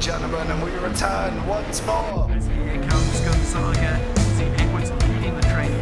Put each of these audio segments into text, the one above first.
gentlemen, and we return once more. As here comes Gonzaga, the Penguins leading the train.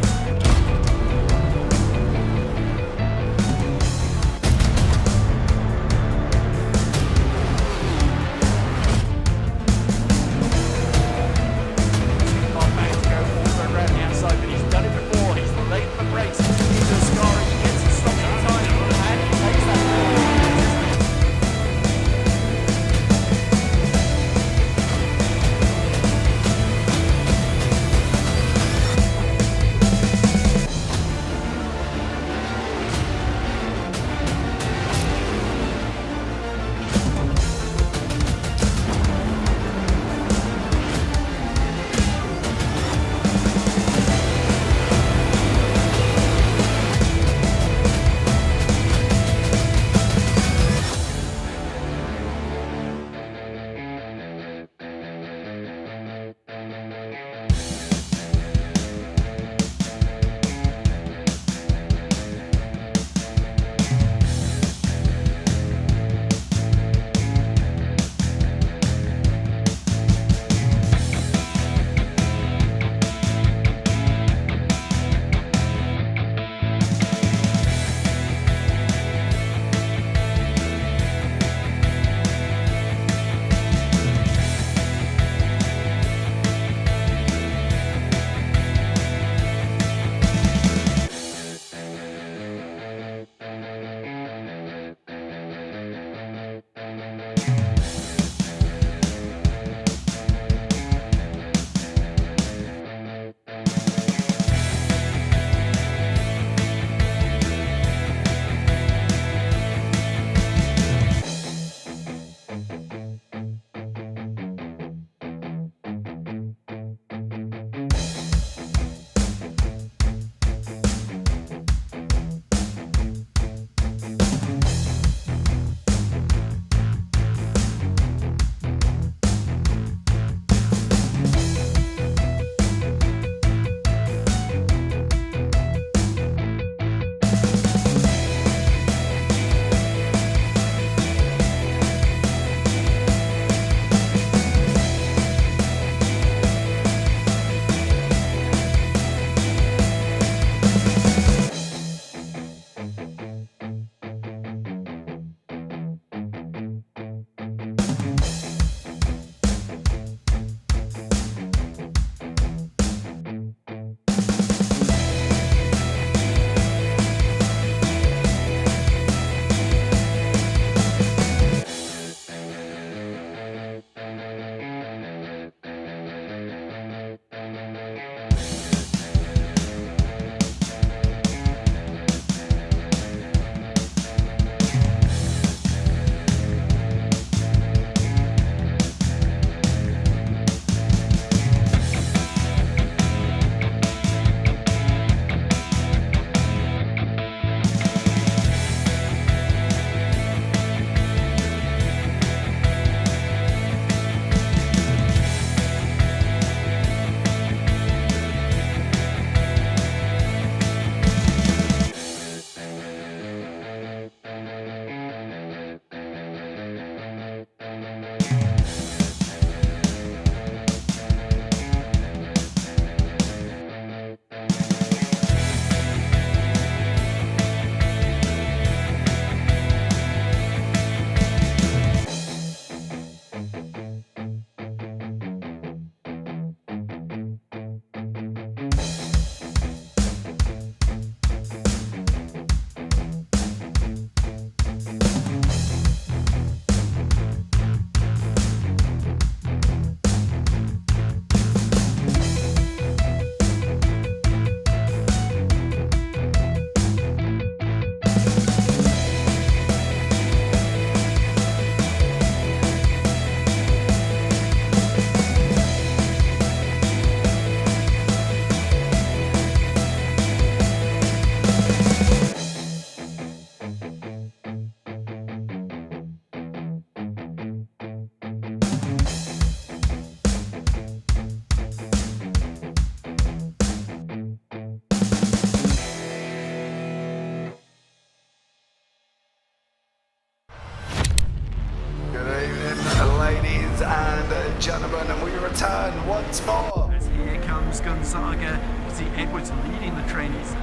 see Edwards leading the trainees.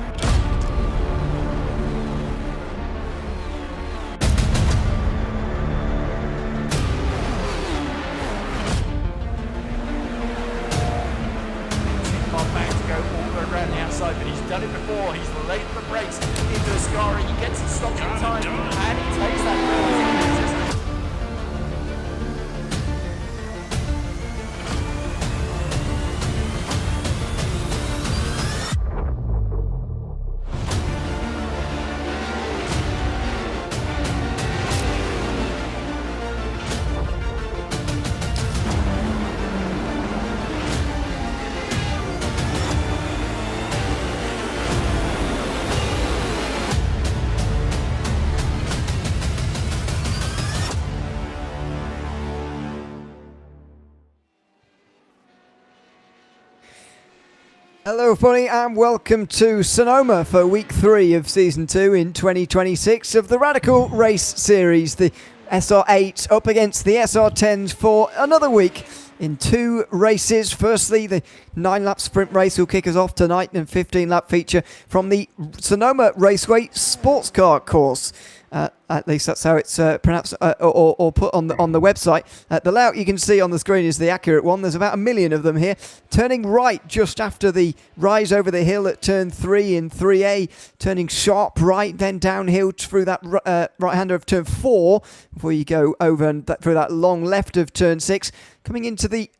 To go all the way around the outside, but he's done it before. He's laid the brakes into Ascari. He gets it stopped in time, and he takes that. Hello everybody and welcome to Sonoma for week 3 of season 2 in 2026 of the Radical Race Series. The SR8 up against the SR10s for another week in 2 races. Firstly, the 9-lap sprint race will kick us off tonight and 15-lap feature from the Sonoma Raceway sports car course. At least that's how it's pronounced or put on the website. The layout you can see on the screen is the accurate one. There's about 1 million of them here. Turning right just after the rise over the hill at turn 3 in 3A. Turning sharp right, then downhill through that right-hander of turn 4 before you go over and through that long left of turn 6. Coming into the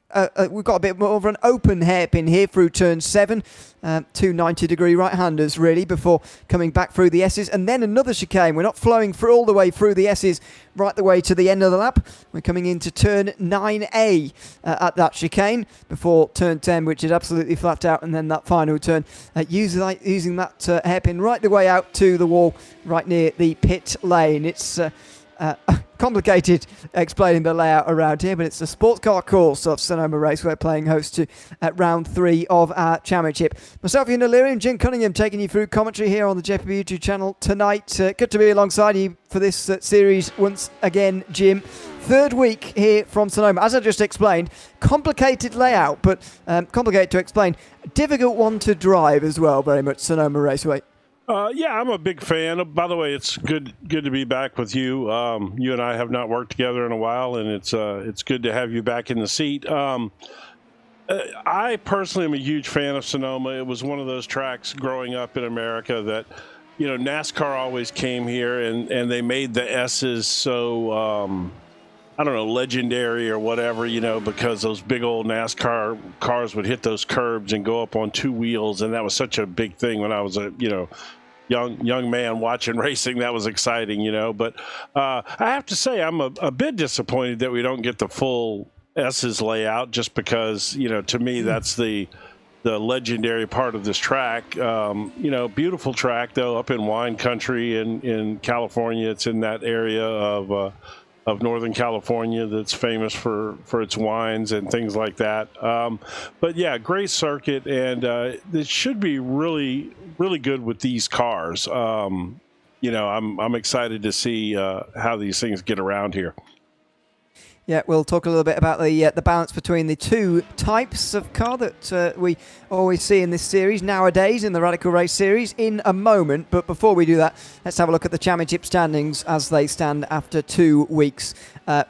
we've got a bit more of an open hairpin here through turn 7. 2 90-degree right-handers, really, before coming back through the S's. And then another chicane. We're not flowing all the way through the S's right the way to the end of the lap. We're coming into turn 9A at that chicane before turn 10, which is absolutely flat out. And then that final turn, using that hairpin right the way out to the wall right near the pit lane. It's complicated explaining the layout around here, but it's the sports car course of Sonoma Raceway playing host to at round 3 of our championship. Myself, Ian Delirium, Jim Cunningham taking you through commentary here on the JPB YouTube channel tonight. Good to be alongside you for this series once again, Jim. 3rd week here from Sonoma. As I just explained, complicated layout, but complicated to explain. Difficult one to drive as well, very much, Sonoma Raceway. Yeah, I'm a big fan. By the way, it's good to be back with you. You and I have not worked together in a while, and it's good to have you back in the seat. I personally am a huge fan of Sonoma. It was one of those tracks growing up in America that, NASCAR always came here, and they made the S's so I don't know, legendary or whatever, because those big old NASCAR cars would hit those curbs and go up on 2 wheels, and that was such a big thing when I was a young man watching racing. That was exciting, But I have to say, I'm a bit disappointed that we don't get the full S's layout, just because, to me, that's the legendary part of this track. Beautiful track though, up in wine country in California. It's in that area of Northern California that's famous for its wines and things like that. But yeah, great circuit, and it should be really, really good with these cars. I'm excited to see how these things get around here. Yeah, we'll talk a little bit about the balance between the 2 types of car that we always see in this series nowadays in the Radical Race Series in a moment. But before we do that, let's have a look at the championship standings as they stand after 2 weeks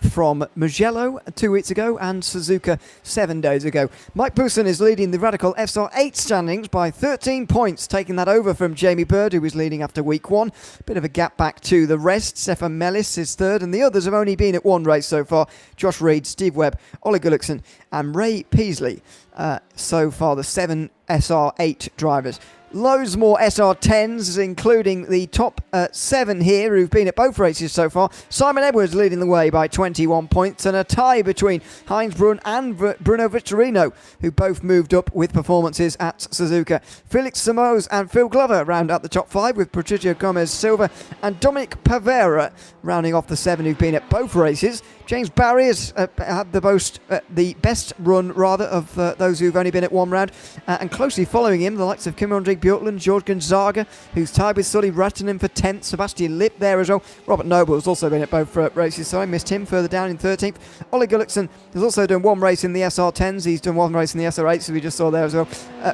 from Mugello 2 weeks ago and Suzuka 7 days ago. Mike Poussin is leading the Radical SR8 standings by 13 points, taking that over from Jamie Bird, who was leading after week 1. Bit of a gap back to the rest. Stefan Mellis is 3rd, and the others have only been at 1 race so far. Josh Reed, Steve Webb, Ollie Gullickson and Ray Peasley. So far, the 7 SR8 drivers. Loads more SR10s, including the top 7 here who've been at both races so far. Simon Edwards leading the way by 21 points, and a tie between Heinz Brun and Bruno Vittorino, who both moved up with performances at Suzuka. Felix Samos and Phil Glover round out the top 5, with Patricio Gomez Silva and Dominic Pavera rounding off the 7 who've been at both races. James Barry has had the best run of those who've only been at one round, and closely following him, the likes of Kim Hendrik Bjorklund, George Gonzaga, who's tied with Sully Rattanen for 10th, Sebastian Lipp there as well. Robert Noble has also been at both races, so I missed him further down in 13th. Ollie Gullickson has also done one race in the SR10s, he's done one race in the SR8s, as we just saw there as well.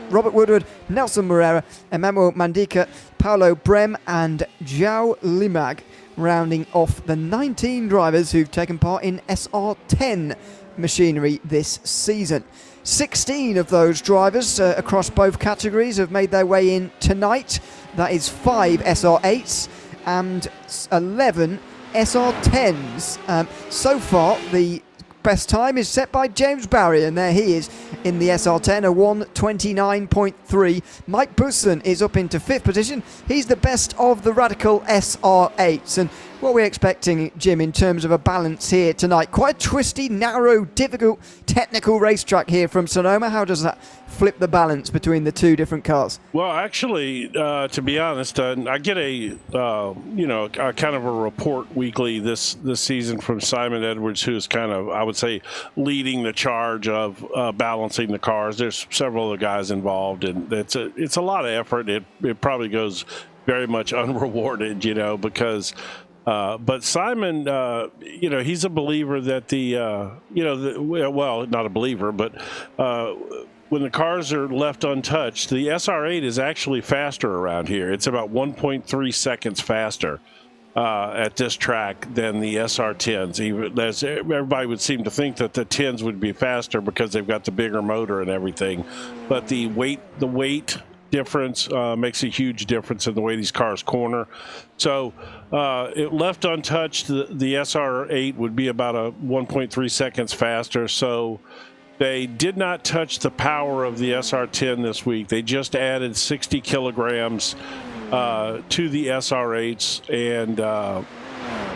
Robert Woodward, Nelson Moreira, Emmanuel Mandika, Paolo Brem and João Limag, rounding off the 19 drivers who've taken part in SR10 machinery this season. 16 of those drivers across both categories have made their way in tonight. That is 5 SR8s and 11 SR10s. So far, the best time is set by James Barry, and there he is in the SR10, a 1:29.3. Mike Busson is up into 5th position. He's the best of the Radical SR8s. And what we're expecting, Jim, in terms of a balance here tonight, quite a twisty, narrow, difficult, technical racetrack here from Sonoma. How does that flip the balance between the two different cars? Well, actually, to be honest, I get a kind of a report weekly this season from Simon Edwards, who's kind of, I would say, leading the charge of balancing the cars. There's several other guys involved, and it's a lot of effort. It probably goes very much unrewarded, because. But Simon, he's a believer that not a believer, but when the cars are left untouched, the SR8 is actually faster around here. It's about 1.3 seconds faster at this track than the SR10s. Even as everybody would seem to think that the 10s would be faster because they've got the bigger motor and everything, but the weight difference makes a huge difference in the way these cars corner. So it left untouched, the SR8 would be about a 1.3 seconds faster. So they did not touch the power of the SR10 this week. They just added 60 kilograms to the SR8s, and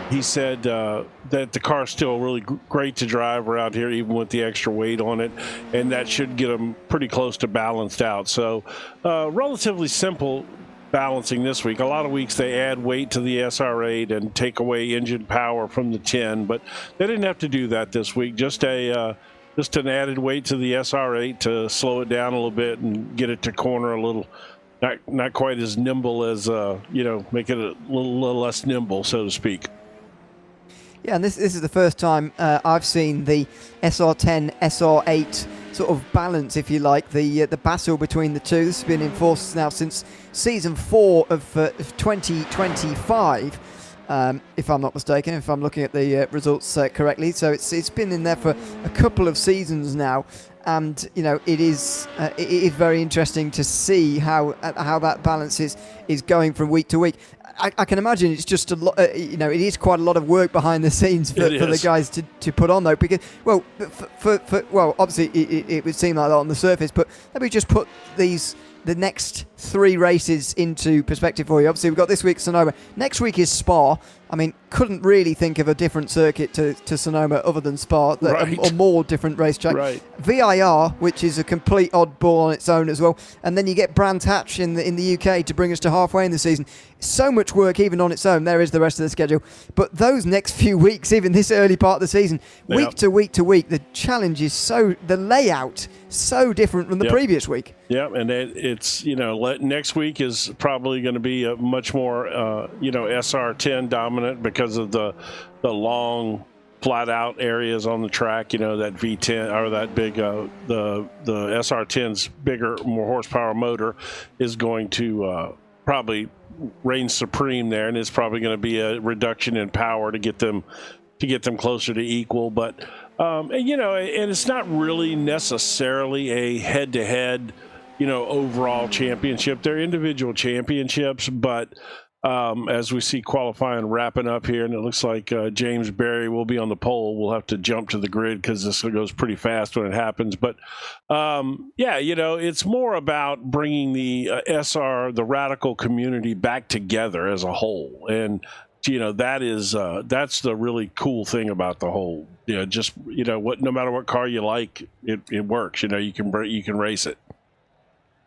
he said that the car's still really great to drive around here, even with the extra weight on it, and that should get them pretty close to balanced out. So relatively simple balancing this week. A lot of weeks they add weight to the SR8 and take away engine power from the 10, but they didn't have to do that this week. Just an added weight to the SR8 to slow it down a little bit and get it to corner a little. Not quite as nimble as make it a little less nimble, so to speak. Yeah, and this is the first time I've seen the SR10, SR8 sort of balance, if you like, the battle between the two. This has been in force now since season 4 of 2025, if I'm not mistaken, if I'm looking at the results correctly. So it's been in there for a couple of seasons now. And it is very interesting to see how that balance is going from week to week. I can imagine it's just a lot. It is quite a lot of work behind the scenes for the guys to put on, though. Because obviously it would seem like that on the surface, but let me just put the next 3 races into perspective for you. Obviously, we've got this week Sonoma. Next week is Spa. I mean, couldn't really think of a different circuit to Sonoma other than Spa, right. Or more different racetrack. Right. VIR, which is a complete oddball on its own as well, and then you get Brands Hatch in the UK to bring us to halfway in the season. So much work even on its own. There is the rest of the schedule, but those next few weeks, even this early part of the season, week to week to week, the challenge is the layout so different from the previous week. Yeah, and it's next week is probably going to be a much more SR10 dominant because of the long flat out areas on the track. That V10 or that big the SR10's bigger, more horsepower motor is going to probably reign supreme there, and it's probably going to be a reduction in power to get them closer to equal. But and it's not really necessarily a head-to-head overall championship. They're individual championships, but as we see qualifying wrapping up here, and it looks like James Barry will be on the pole. We'll have to jump to the grid because this goes pretty fast when it happens. But it's more about bringing the the Radical community back together as a whole, and that's the really cool thing about the whole. No matter what car you like, it works. You can race it.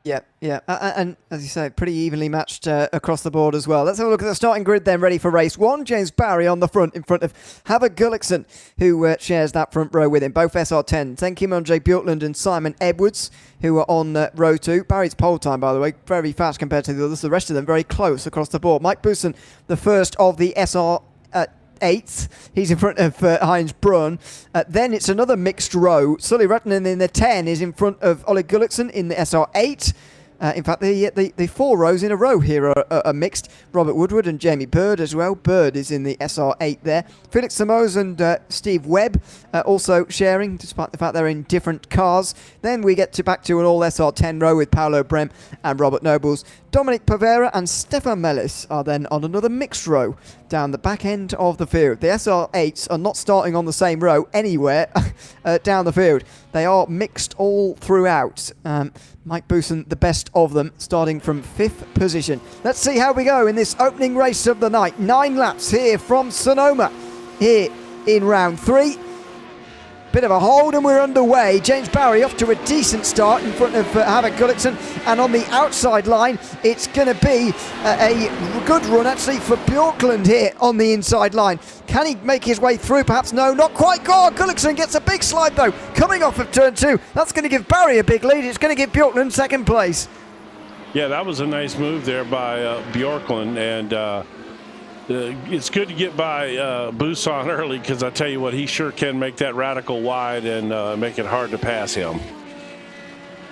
Yeah, yeah, and as you say, pretty evenly matched across the board as well. Let's have a look at the starting grid then, ready for race one. James Barry on the front, in front of Havard Gullickson, who shares that front row with him. Both SR10s. Then Kimon J. Bjorklund and Simon Edwards, who are on row 2. Barry's pole time, by the way, very fast compared to the others. The rest of them very close across the board. Mike Bousson, the first of the SR 8th. He's in front of Heinz Brunn. Then it's another mixed row. Sully Ruttinen in the 10 is in front of Oleg Gullickson in the SR8. In fact, the 4 rows in a row here are mixed. Robert Woodward and Jamie Bird as well. Bird is in the SR8 there. Felix Samos and Steve Webb also sharing, despite the fact they're in different cars. Then we get back to an all SR10 row with Paolo Brem and Robert Nobles. Dominic Pavera and Stefan Mellis are then on another mixed row down the back end of the field. The SR8s are not starting on the same row anywhere down the field. They are mixed all throughout. Mike Bousson, the best of them, starting from 5th position. Let's see how we go in this opening race of the night. 9 laps here from Sonoma, here in round 3. Bit of a hold and we're underway. James Barry off to a decent start in front of Havard Gullickson, and on the outside line it's going to be a good run actually for Bjorklund here on the inside line. Can he make his way through? Perhaps no, not quite. God, Gullickson gets a big slide though, coming off of turn 2. That's going to give Barry a big lead. It's going to give Bjorklund second place. Yeah, that was a nice move there by Bjorklund, and it's good to get by Bousson early, because I tell you what, he sure can make that radical wide and make it hard to pass him.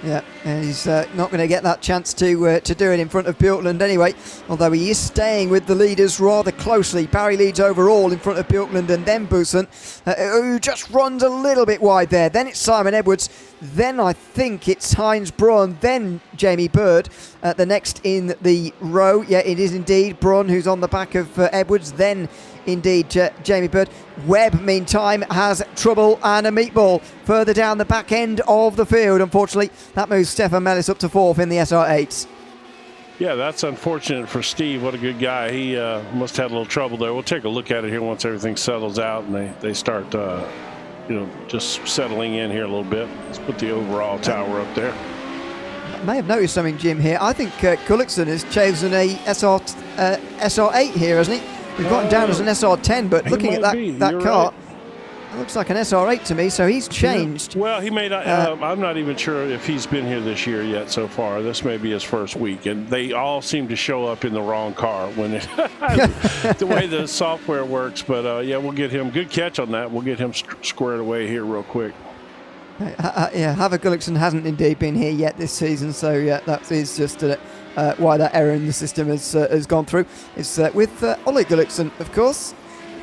Yeah, and he's not going to get that chance to do it in front of Bjorklund anyway, although he is staying with the leaders rather closely. Barry leads overall in front of Bjorklund and then Bousson, who just runs a little bit wide there. Then it's Simon Edwards, then I think it's Heinz Brunn, then Jamie Bird, the next in the row. Yeah, it is indeed Brunn who's on the back of Edwards, then indeed Jamie Bird. Webb, meantime, has trouble and a meatball further down the back end of the field. Unfortunately, that moves Stefan Mellis up to 4th in the SR8s. Yeah, that's unfortunate for Steve. What a good guy. He must have had a little trouble there. We'll take a look at it here once everything settles out and they start, just settling in here a little bit. Let's put the overall tower up there. I may have noticed something, Jim, here. I think Gullickson has chosen a SR8 here, hasn't he? We've got him down as an SR10, but looking at that car, right. It looks like an SR8 to me, so he's changed. Yeah. Well, he may not. I'm not even sure if he's been here this year yet so far. This may be his first week, and they all seem to show up in the wrong car when the way the software works. But, yeah, we'll get him. Good catch on that. We'll get him squared away here real quick. Yeah, Havard Gullickson hasn't indeed been here yet this season, so yeah, that is just why that error in the system has gone through. It's with Oleg Gullickson, of course,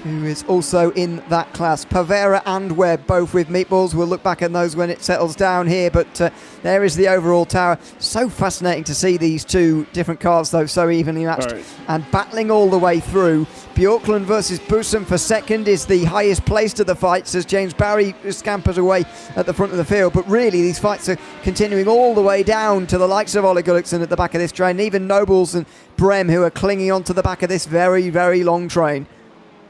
who is also in that class. Pavera and Webb both with meatballs. We'll look back at those when it settles down here, but there is the overall tower. So fascinating to see these two different cars, though, so evenly matched and battling all the way through. Bjorklund versus Bousson for second is the highest placed of the fights as James Barry scampers away at the front of the field. But really, these fights are continuing all the way down to the likes of Oleg Gullickson at the back of this train, even Nobles and Brem, who are clinging onto the back of this very, very long train.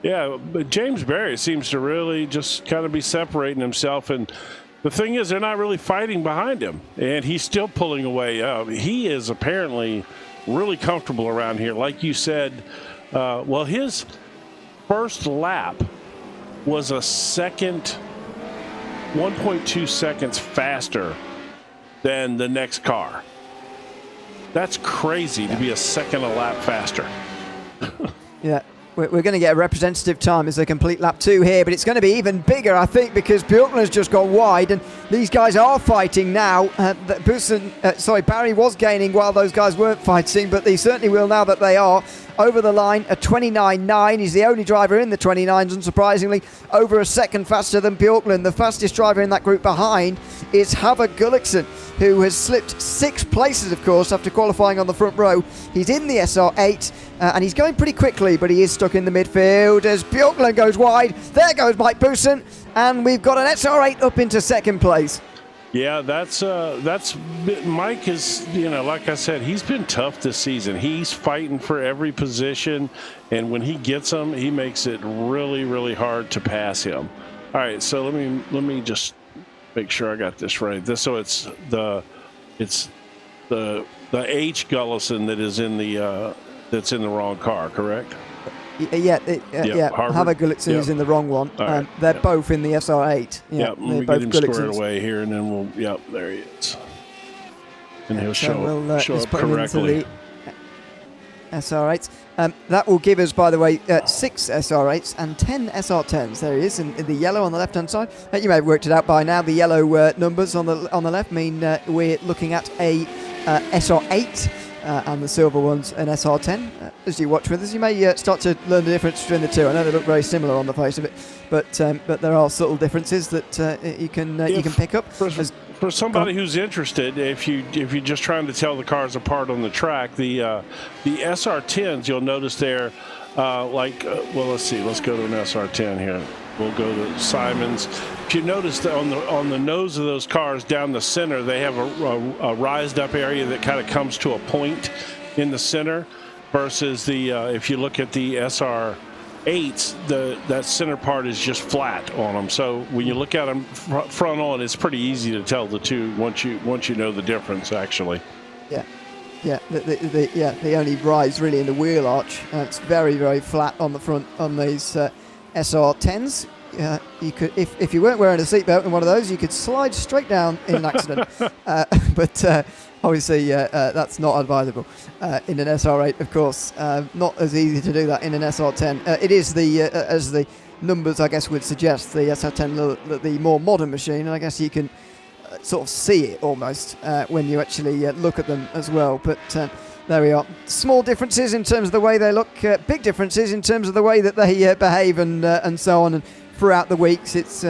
Yeah, but James Barry seems to really just kind of be separating himself. And the thing is, they're not really fighting behind him. And he's still pulling away. He is apparently really comfortable around here. Like you said, his first lap was a second, 1.2 seconds faster than the next car. That's crazy to be a second a lap faster. Yeah. We're going to get a representative time as they complete lap 2 here, but it's going to be even bigger, I think, because Bjorklund has just gone wide, and these guys are fighting now. Barry was gaining while those guys weren't fighting, but they certainly will now that they are. Over the line, a 29.9. He's the only driver in the 29s, unsurprisingly, over a second faster than Bjorklund. The fastest driver in that group behind is Havard Gullickson, who has slipped 6 places, of course, after qualifying on the front row. He's in the SR8, and he's going pretty quickly, but he is stuck in the midfield as Bjorklund goes wide. There goes Mike Bousson, and we've got an SR8 up into second place. Yeah, that's Mike is, like I said, he's been tough this season. He's fighting for every position, and when he gets them, he makes it really, really hard to pass him. All right, so let me just make sure I got this right. It's the H Gullison that is in the that's in the wrong car, correct? Harvard Gullickson is in the wrong one. Right. They're both in the SR8. Let me get him squared away here, and then we'll. Yep, there he is. And he'll show up correctly. The SR8s. That will give us, by the way, 6 SR8s and 10 SR10s. There he is in the yellow on the left-hand side. You may have worked it out by now. The yellow numbers on the left mean we're looking at a SR8. And the silver one's an SR10. As you watch with us, you may start to learn the difference between the two. I know they look very similar on the face of it, but there are subtle differences that you can pick up. For somebody who's interested, if you're just trying to tell the cars apart on the track, the SR10s, you'll notice they're let's see. Let's go to an SR10 here. We'll go to Simon's. If you notice that on the nose of those cars down the center, they have a rised up area that kind of comes to a point in the center, versus the if you look at the SR8s, that center part is just flat on them. So when you look at them front on, it's pretty easy to tell the two once you know the difference actually. Yeah, the only rise really in the wheel arch. It's very, very flat on the front on these SR10s. You could, if you weren't wearing a seatbelt in one of those, you could slide straight down in an accident. But obviously, that's not advisable in an SR8, of course. Not as easy to do that in an SR10. It is as the numbers, I guess, would suggest, the SR10, the more modern machine, and I guess you can sort of see it almost when you actually look at them as well. But there we are. Small differences in terms of the way they look, big differences in terms of the way that they behave and so on. And throughout the weeks, it's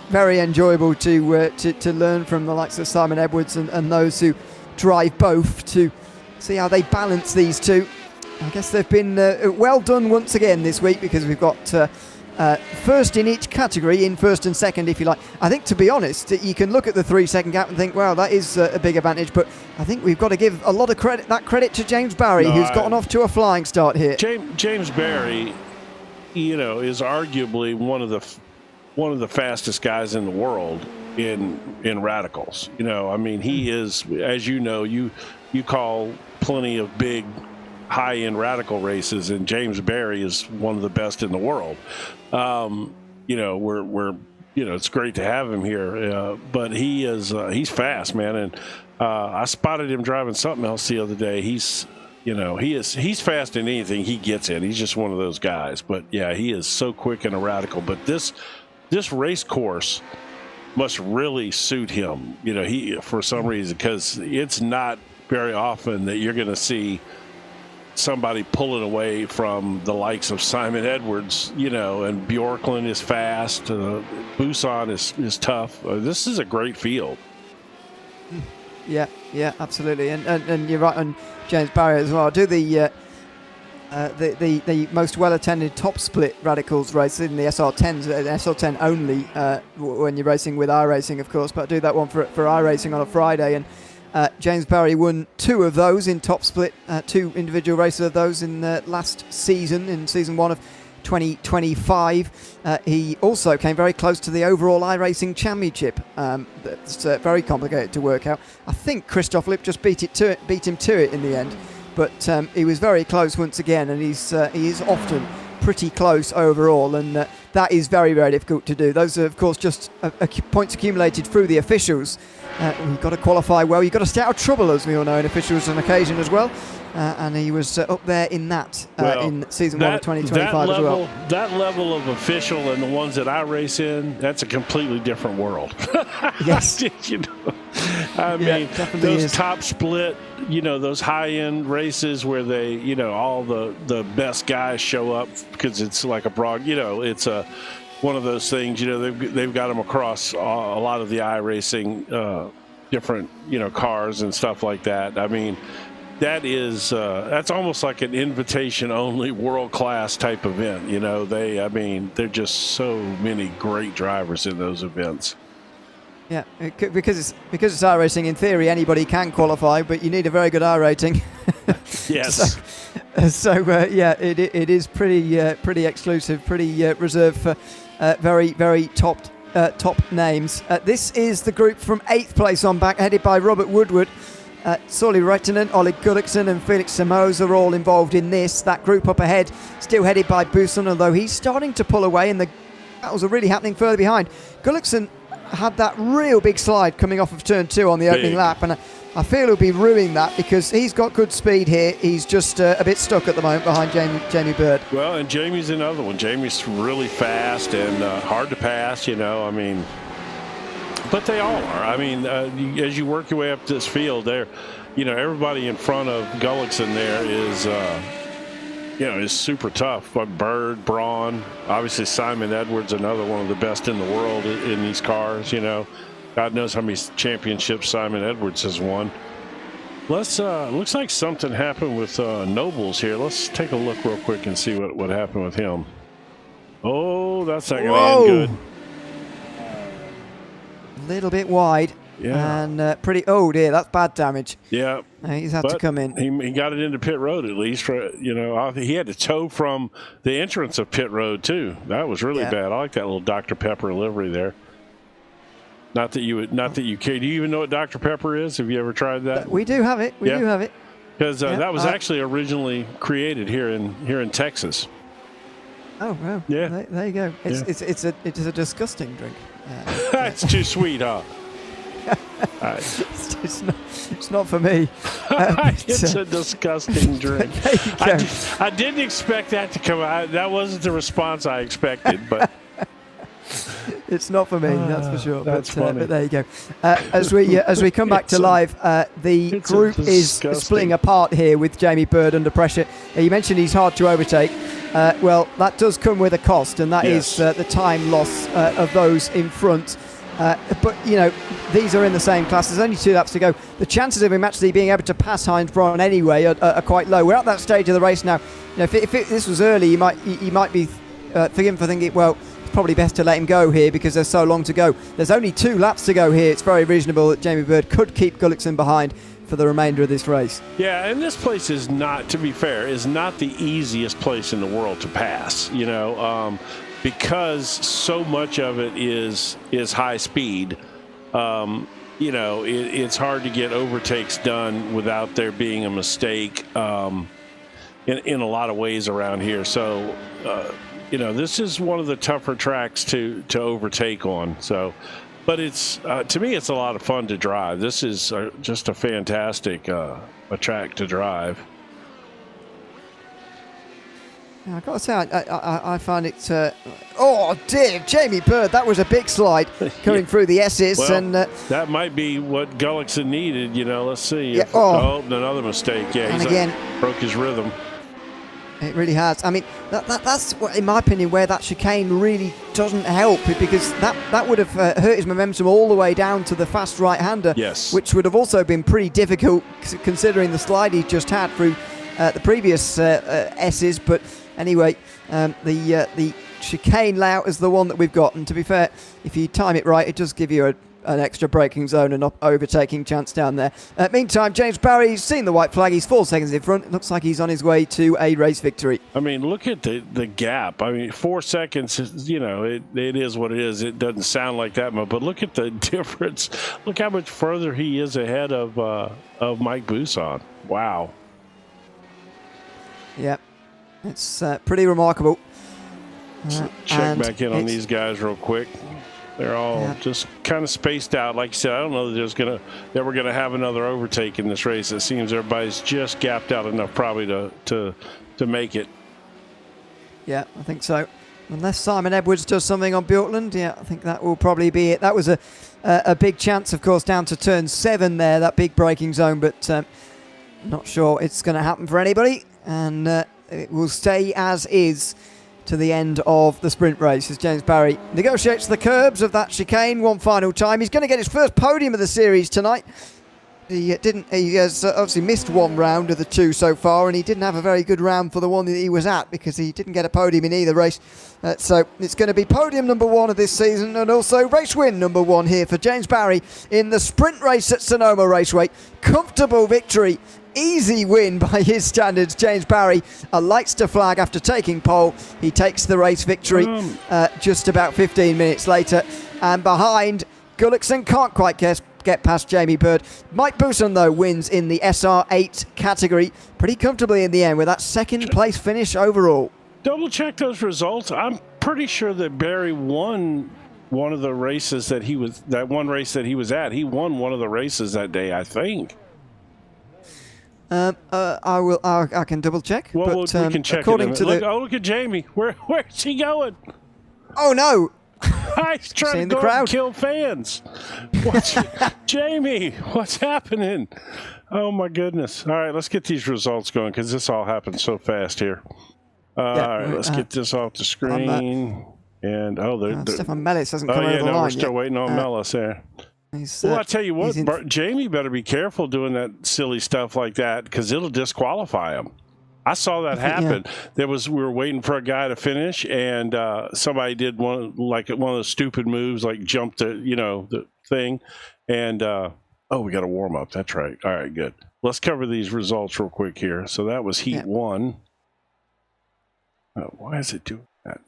very enjoyable to learn from the likes of Simon Edwards and those who drive both to see how they balance these two. I guess they've been well done once again this week, because we've got first in each category, in first and second, if you like. I think, to be honest, you can look at the 3-second gap and think, well, that is a big advantage, but I think we've got to give a lot of credit to James Barry, who's gotten off to a flying start here. James Barry, is arguably one of the fastest guys in the world in radicals. He is, as you call plenty of big high-end radical races, and James Barry is one of the best in the world. It's great to have him here, but he's fast, man. And I spotted him driving something else the other day. He's fast in anything he gets in. He's just one of those guys. But yeah, he is so quick and a radical. But this race course must really suit him. For some reason, because it's not very often that you're going to see somebody pulling away from the likes of Simon Edwards, and Bjorklund is fast. Busan is tough. This is a great field. Yeah, absolutely, and you're right on James Barry as well. I do the most well-attended top split radicals race in the SR10s, SR10 only when you're racing with iRacing, of course. But I do that one for iRacing on a Friday, and James Barry won 2 of those in top split, 2 individual races of those in last season, in season 1 of 2025. He also came very close to the overall iRacing championship. That's very complicated to work out. I think Christoph Lipp just beat him to it in the end, but he was very close once again, and he is often pretty close overall, and that is very, very difficult to do. Those are, of course, just points accumulated through the officials. You've got to qualify well. You've got to stay out of trouble, as we all know, in officials on occasion as well. And he was up there in that in season 1 of 2025 as well. That level of official and the ones that I race in, that's a completely different world. Yes. Those is. Top split, those high-end races where they, all the best guys show up because it's like a broad, it's one of those things, they've got them across a lot of the iRacing different, cars and stuff like that. That's almost like an invitation-only world-class type event. They're just so many great drivers in those events. Yeah, because it's iRacing. In theory, anybody can qualify, but you need a very good I rating. Yes. It is pretty exclusive, pretty reserved for very, very top names. This is the group from 8th place on back, headed by Robert Woodward. Sauli Reitinen, Oleg Gullikson and Felix Samoza are all involved in this. That group up ahead, still headed by Buson, although he's starting to pull away and the battles are really happening further behind. Gullikson had that real big slide coming off of turn 2 on the opening lap, and I feel he'll be ruining that because he's got good speed here. He's just a bit stuck at the moment behind Jamie Bird. Well, and Jamie's another one. Jamie's really fast and hard to pass, I mean, but they all are. I mean, as you work your way up this field there, everybody in front of Gullikson there is super tough. But Bird, Braun, obviously Simon Edwards, another one of the best in the world in these cars, God knows how many championships Simon Edwards has won. Looks like something happened with Nobles here. Let's take a look real quick and see what happened with him. Oh, that's not going to end good. A little bit wide. Yeah. And pretty, oh dear, that's bad damage. Yeah. He's had to come in. He got it into pit road at least. He had to tow from the entrance of pit road too. That was really bad. I like that little Dr. Pepper livery there. Not that you care. Do you even know what Dr. Pepper is? Have you ever tried that? We do have it. We do have it. Because that was actually originally created here in Texas. Oh well. Yeah. There you go. It is a disgusting drink. It's too sweet, huh? It's not for me. It's a disgusting drink. I didn't expect that to come out. That wasn't the response I expected, but it's not for me. That's for sure. That's funny. But there you go. As we come back to live, the group is splitting apart here with Jamie Bird under pressure. You mentioned he's hard to overtake. Well, that does come with a cost, and that is the time loss of those in front. But, these are in the same class. There's only 2 laps to go. The chances of him actually being able to pass Heinz Braun anyway are quite low. We're at that stage of the race now. If this was early, you might be forgiven for thinking, well, it's probably best to let him go here because there's so long to go. There's only 2 laps to go here. It's very reasonable that Jamie Bird could keep Gullikson behind for the remainder of this race. Yeah, and this place is not, to be fair, is not the easiest place in the world to pass, because so much of it is high speed. It's hard to get overtakes done without there being a mistake in a lot of ways around here. So, this is one of the tougher tracks to overtake on. So, but it's to me, it's a lot of fun to drive. This is just a fantastic a track to drive. I've got to say, I find it... oh, dear, Jamie Bird, that was a big slide coming through the S's. Well, and that might be what Gullikson needed, Let's see. Yeah, another mistake. Yeah, and again, broke his rhythm. It really has. I mean, that's, in my opinion, where that chicane really doesn't help, because that would have hurt his momentum all the way down to the fast right-hander, which would have also been pretty difficult considering the slide he just had through the previous S's. But anyway, the chicane layout is the one that we've got, and to be fair, if you time it right, it does give you an extra braking zone and overtaking chance down there. Meantime, James Barry's seen the white flag. He's 4 seconds in front. It looks like he's on his way to a race victory. I mean, look at the gap. I mean, 4 seconds, it is what it is. It doesn't sound like that much, but look at the difference. Look how much further he is ahead of Mike Buson. Wow. Yeah, it's pretty remarkable. Check back in on these guys real quick. They're all just kind of spaced out. Like you said, I don't know that we're gonna have another overtake in this race. It seems everybody's just gapped out enough probably to make it. Yeah, I think so. Unless Simon Edwards does something on Bjorkland, I think that will probably be it. That was a big chance, of course, down to turn 7 there, that big braking zone, but not sure it's going to happen for anybody, and it will stay as is to the end of the sprint race as James Barry negotiates the curbs of that chicane one final time. He's going to get his first podium of the series tonight. He has obviously missed 1 round of the 2 so far, and he didn't have a very good round for the one that he was at because he didn't get a podium in either race. So it's going to be podium number 1 of this season, and also race win number 1 here for James Barry in the sprint race at Sonoma Raceway. Comfortable victory. Easy win by his standards. James Barry lights to flag after taking pole. He takes the race victory just about 15 minutes later. And behind, Gullikson can't quite get get past Jamie Bird. Mike Bousson, though, wins in the SR8 category pretty comfortably in the end with that second place finish overall. Double check those results. I'm pretty sure that Barry won one of the races that one race that he was at. He won one of the races that day, I think. I can double check. Well, but, we can check according it. To look at Jamie. Where's he going? Oh no! He's trying to go and kill fans. Jamie, what's happening? Oh my goodness! All right, let's get these results going because this all happened so fast here. All right, let's get this off the screen. And Stefan Mellis hasn't come over the line we're still waiting on Mellis there. Well, I tell you what, Jamie better be careful doing that silly stuff like that because it'll disqualify him. I saw that happen. We were waiting for a guy to finish, and somebody did one of the stupid moves, like jumped the thing, and we got to warm up. That's right. All right, good. Let's cover these results real quick here. So that was heat 1. Why is it doing that?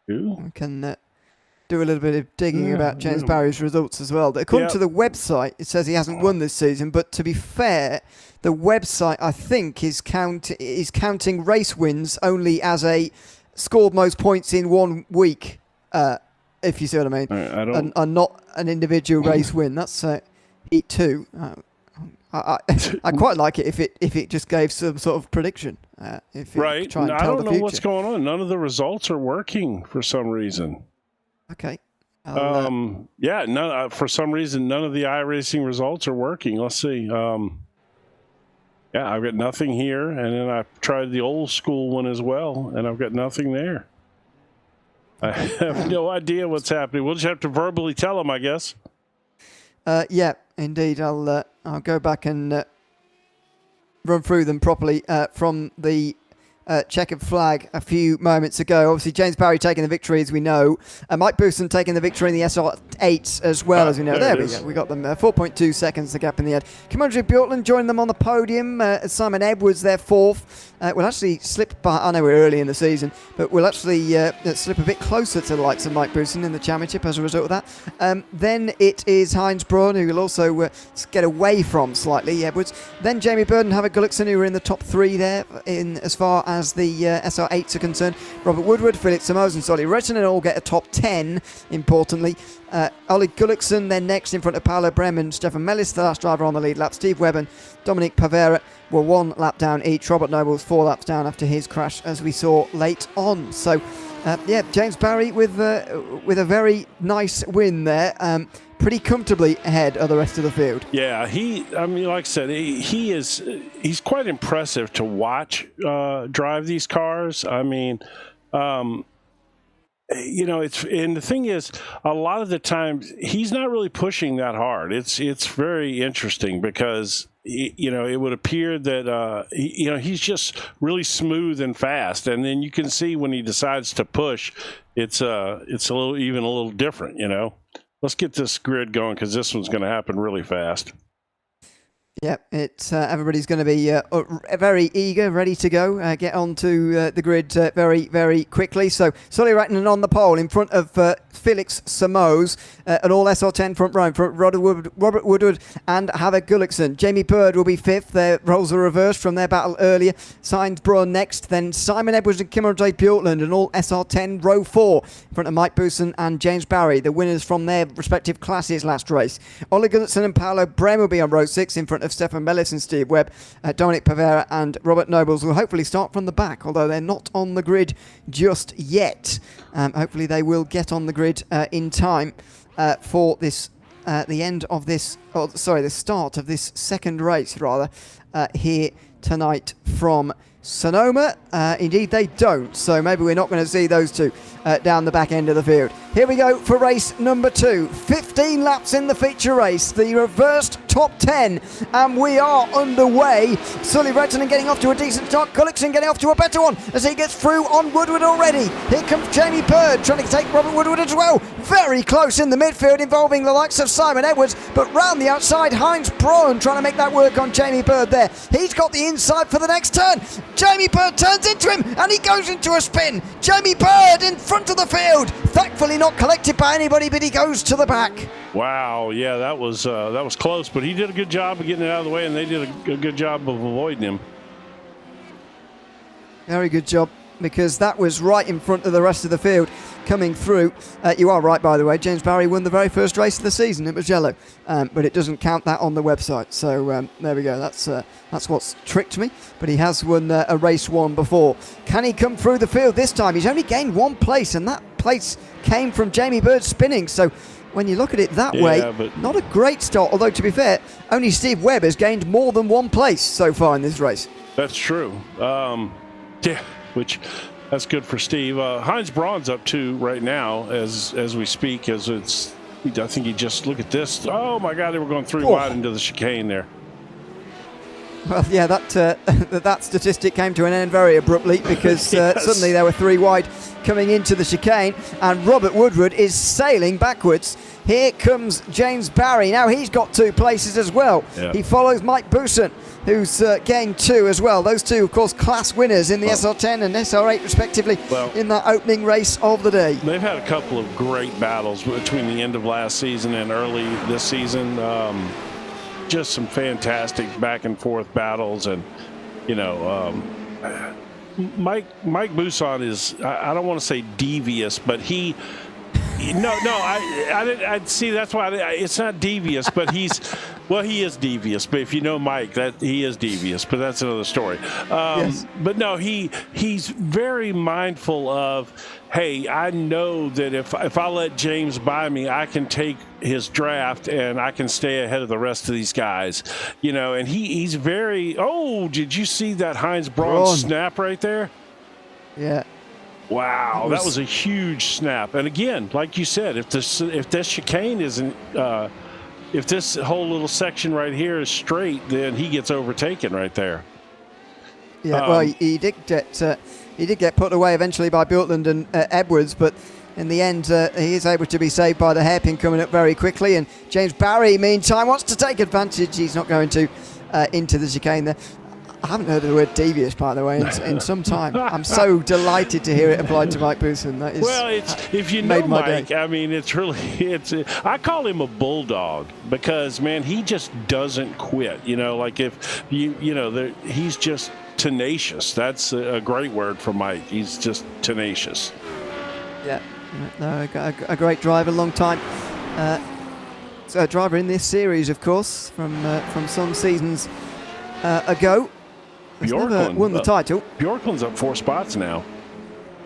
We can do a little bit of digging about James Barry's results as well. According to the website, it says he hasn't won this season, but to be fair, the website, I think, is counting race wins only as a scored most points in 1 week, if you see what I mean, and not an individual race win. That's heat 2. I quite like it if it just gave some sort of prediction. Right. I don't know what's going on. None of the results are working for some reason. Okay. For some reason, none of the iRacing results are working. Let's see. I've got nothing here, and then I tried the old school one as well, and I've got nothing there. I have no idea what's happening. We'll just have to verbally tell them, I guess. Yeah, indeed. I'll go back and run through them properly from the checkered flag a few moments ago. Obviously, James Barry taking the victory, as we know. Mike Bousson taking the victory in the SR8 as well, as we know. There we go. We got them 4.2 seconds, the gap in the end. Commentators Bjortland joined them on the podium. Simon Edwards, their 4th. We'll actually slip by. I know we're early in the season, but we'll actually slip a bit closer to the likes of Mike Bousson in the championship as a result of that. Then it is Heinz Braun, who will also get away from slightly Edwards. Then Jamie Bird and Havoc Gullickson, who are in the top 3 there in as far as the SR8s are concerned. Robert Woodward, Philip Samos and Solly Rettinen all get a top 10, importantly. Ollie Gullickson then next in front of Paolo Brem and Stefan Mellis, the last driver on the lead lap. Steve Webb and Dominic Pavera were 1 lap down each. Robert Noble's 4 laps down after his crash, as we saw late on. So, James Barry with a very nice win there. Pretty comfortably ahead of the rest of the field. Yeah, like I said, he's quite impressive to watch drive these cars. I mean, and the thing is, a lot of the times he's not really pushing that hard. It's very interesting because it would appear that he's just really smooth and fast, and then you can see when he decides to push, it's a little different. Let's get this grid going because this one's going to happen really fast. Yep, it's everybody's going to be very eager, ready to go. Get onto the grid very, very quickly. So, Solly Rettinen on the pole in front of Felix Samos, an all SR10 front row, from Robert Woodward and Havoc Gullickson. Jamie Bird will be 5th. Their roles are reversed from their battle earlier. Heinz Braun next, then Simon Edwards and Kim Andre Bjortland, an all SR10 row 4 in front of Mike Bousson and James Barry, the winners from their respective classes last race. Ollie Gullickson and Paolo Brem will be on row 6 in front of Stefan Mellis and Steve Webb. Dominic Pavera and Robert Nobles will hopefully start from the back, although they're not on the grid just yet. Hopefully they will get on the grid in time for this the end of this, the start of this second race rather, here tonight from Sonoma. Indeed they don't, so maybe we're not going to see those two down the back end of the field. Here we go for race number 2. 15 laps in the feature race, the reversed top 10, and we are underway. Sully Rettinen getting off to a decent start. Gullickson getting off to a better one as he gets through on Woodward already. Here comes Jamie Bird trying to take Robert Woodward as well. very close in the midfield involving the likes of Simon Edwards, but round the outside, Heinz Braun trying to make that work on Jamie Bird there. He's got the inside for the next turn. Jamie Bird turns into him and he goes into a spin. Jamie Bird in front of the field, thankfully not collected by anybody, but he goes to the back. Wow, yeah, that was close, but he did a good job of getting it out of the way, and they did a good job of avoiding him. Very good job, because that was right in front of the rest of the field coming through. You are right, by the way. James Barry won the very first race of the season at Mugello, but it doesn't count that on the website. So there we go. That's what's tricked me. But he has won a race one before. Can he come through the field this time? He's only gained one place, and that place came from Jamie Bird spinning. So when you look at it that way, not a great start. Although, to be fair, only Steve Webb has gained more than one place so far in this race. That's true. Yeah, that's good for Steve. Heinz Braun's up 2 right now as we speak. I think he just, look at this. Oh my God, they were going 3 wide into the chicane there. Well, yeah, that statistic came to an end very abruptly, because yes. Suddenly there were 3 wide coming into the chicane, and Robert Woodward is sailing backwards. Here comes James Barry. Now he's got 2 places as well. Yeah. He follows Mike Booson, who's gained 2 as well. Those 2, of course, class winners in the SR10 and SR8 respectively, in that opening race of the day. They've had a couple of great battles between the end of last season and early this season. Just some fantastic back and forth battles, and Mike Booson is, I don't want to say devious, but he I'd see, that's why it's not devious, but he is devious. But if you know Mike, that he is devious, but that's another story. Yes. But no, he's very mindful of, hey, I know that if I let James buy me, I can take his draft and I can stay ahead of the rest of these guys, and he's very, did you see that Heinz Braun snap right there? Yeah. Wow, that was a huge snap. And again, like you said, if this chicane isn't, if this whole little section right here is straight, then he gets overtaken right there. Yeah, well, he did get put away eventually by Bjorklund and Edwards, but in the end, he is able to be saved by the hairpin coming up very quickly. And James Barry, meantime, wants to take advantage. He's not going to into the chicane there. I haven't heard the word devious, by the way, in some time. I'm so delighted to hear it applied to Mike Booson. That is, well, if you know Mike, I mean, I call him a bulldog, because, man, he just doesn't quit. Like if he's just tenacious. That's a great word for Mike. He's just tenacious. Yeah, no, a great driver, long time. So a driver in this series, of course, from some seasons ago. Bjorklund won the title. Bjorklund's up 4 spots now.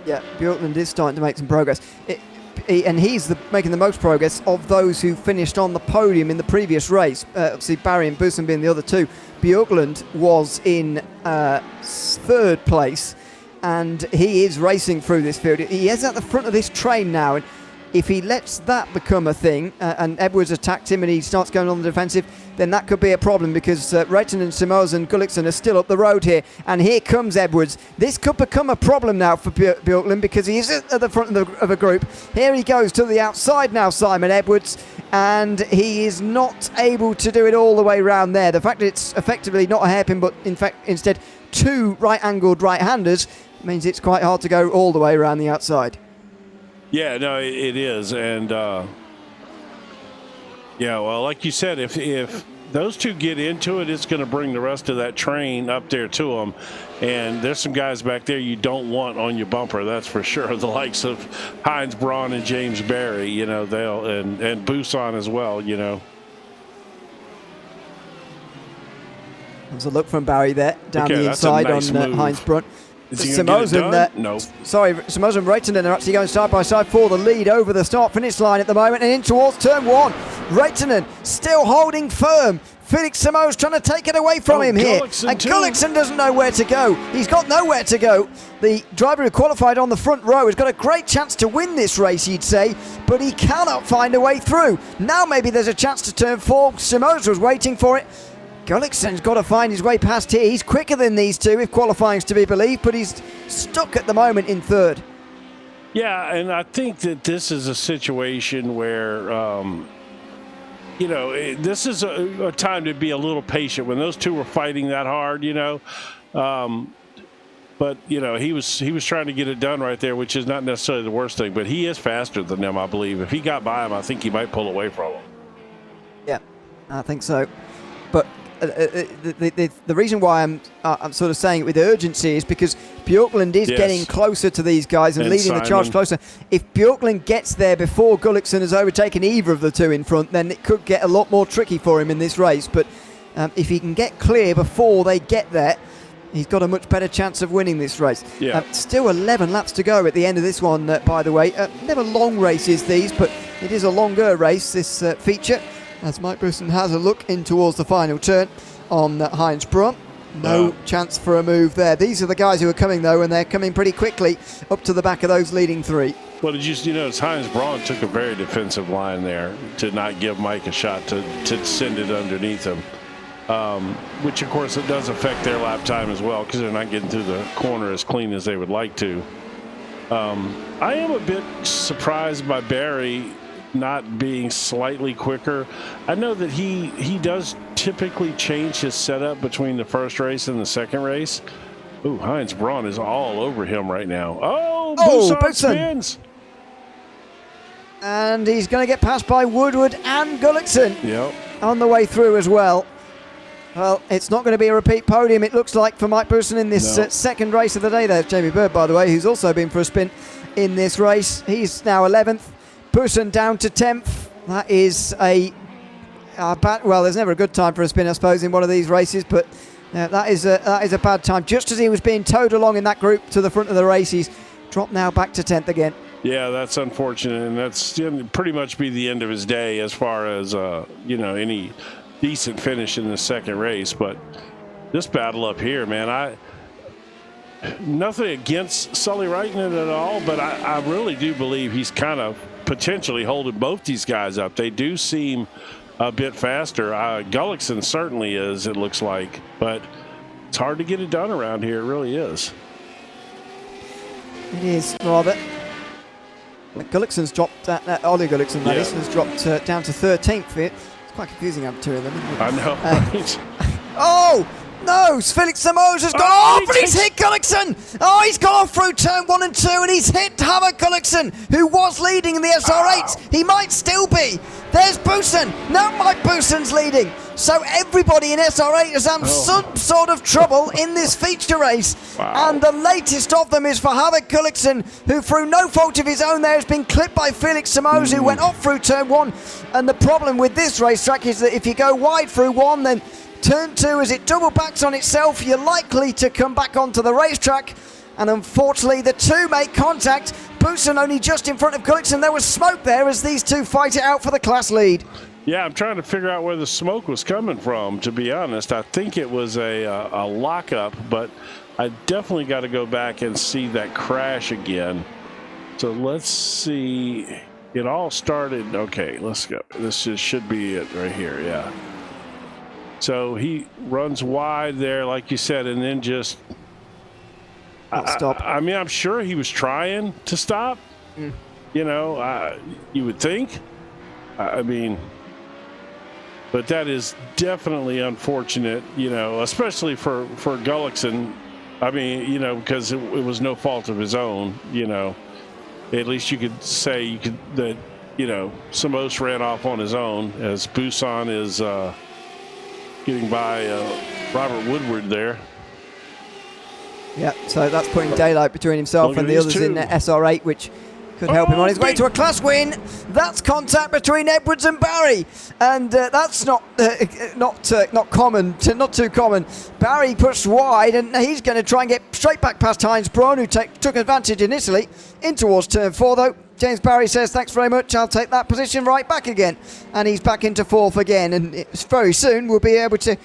Yeah, Bjorklund is starting to make some progress. And he's making the most progress of those who finished on the podium in the previous race. Obviously, Barry and Booson being the other 2. Bjorklund was in 3rd place, and he is racing through this field. He is at the front of this train now, and if he lets that become a thing, and Edwards attacked him and he starts going on the defensive, then that could be a problem, because Reitinen, Simoes and Gullikson are still up the road here. And here comes Edwards. This could become a problem now for Bjorklund, because he is at the front of a group. Here he goes to the outside now, Simon Edwards, and he is not able to do it all the way around there. The fact that it's effectively not a hairpin, but in fact instead 2 right-angled right-handers, means it's quite hard to go all the way around the outside. Yeah, no, it is. And, well, like you said, if those 2 get into it, it's going to bring the rest of that train up there to them. And there's some guys back there you don't want on your bumper, that's for sure. The likes of Heinz Braun and James Barry, they'll and Booson as well, There's a look from Barry there, down the inside on Heinz Braun. Simoes and Simoes and Reitinen are actually going side by side for the lead over the start-finish line at the moment, and in towards turn 1. Reitinen still holding firm. Felix Simoes trying to take it away from him here. And Gullikson doesn't know where to go. He's got nowhere to go. The driver who qualified on the front row has got a great chance to win this race, you'd say, but he cannot find a way through. Now maybe there's a chance to turn 4. Simoes was waiting for it. Gullickson's got to find his way past here. He's quicker than these 2, if qualifying's to be believed, but he's stuck at the moment in 3rd. Yeah, and I think that this is a situation where, this is a time to be a little patient when those two were fighting that hard, But he was trying to get it done right there, which is not necessarily the worst thing. But he is faster than them, I believe. If he got by him, I think he might pull away from him. Yeah, I think so. But the reason why I'm sort of saying it with urgency is because Bjorklund is getting closer to these guys and leading the charge closer. If Bjorklund gets there before Gullikson has overtaken either of the two in front, then it could get a lot more tricky for him in this race. But if he can get clear before they get there, he's got a much better chance of winning this race. Yeah. Still 11 laps to go at the end of this one, by the way. Never long races these, but it is a longer race, this feature, as Mike Bousson has a look in towards the final turn on Heinz Braun. No chance for a move there. These are the guys who are coming, though, and they're coming pretty quickly up to the back of those leading three. Well, did you notice Heinz Braun took a very defensive line there to not give Mike a shot to send it underneath him. Which, of course, it does affect their lap time as well because they're not getting through the corner as clean as they would like to. I am a bit surprised by Barry not being slightly quicker. I know that he does typically change his setup between the first race and the second race. Ooh, Heinz Braun is all over him right now. Bousson spins. And he's going to get passed by Woodward and Gullikson. Yep. On the way through as well. Well, it's not going to be a repeat podium, it looks like, for Mike Bousson in this second race of the day. There's Jamie Bird, by the way, who's also been for a spin in this race. He's now 11th. Bousson down to 10th. That is a bad... Well, there's never a good time for a spin, I suppose, in one of these races, but that is a bad time. Just as he was being towed along in that group to the front of the race, he's dropped now back to 10th again. Yeah, that's unfortunate, and that's pretty much be the end of his day as far as, any decent finish in the second race. But this battle up here, man, nothing against Sully Reitman at all, but I really do believe he's kind of potentially holding both these guys up. They do seem a bit faster. Gullikson certainly is, it looks like, but it's hard to get it done around here. It really is. It is, rather. Gullikson's dropped, Ollie Gullikson, that is, has dropped down to 13th. It's quite confusing having two of them, isn't it? I know. Oh! No, Felix Samos has gone off, and he's hit Gullikson. Oh, he's gone off through turn 1 and 2, and he's hit Hammer Gullikson, who was leading in the SR8. He might still be. There's Bousson. Now Mike Bousson's leading. So everybody in SR8 has had some sort of trouble in this feature race. Wow. And the latest of them is for Hammer Gullikson, who through no fault of his own there has been clipped by Felix Samos, who went off through turn 1. And the problem with this racetrack is that if you go wide through 1, then turn 2, as it double backs on itself, you're likely to come back onto the racetrack. And unfortunately, the two make contact. Bousson only just in front of Gullikson. There was smoke there as these two fight it out for the class lead. Yeah, I'm trying to figure out where the smoke was coming from, to be honest. I think it was a lockup, but I definitely got to go back and see that crash again. So let's see. It all started. Okay, let's go. This should be it right here, yeah. So he runs wide there, like you said, and then just stop. I mean, I'm sure he was trying to stop. You would think. I mean, but that is definitely unfortunate, especially for Gullikson. I mean, because it was no fault of his own, At least you could say that, Samos ran off on his own, as Bousson is getting by Robert Woodward there. Yeah, so that's putting daylight between himself and the others in SR8, which could help him on his way to a class win. That's contact between Edwards and Barry, and that's not too common. Barry pushed wide, and he's going to try and get straight back past Heinz Braun, who took advantage initially in towards turn 4, though. James Barry says, thanks very much, I'll take that position right back again. And he's back into 4th again, and very soon we'll be able to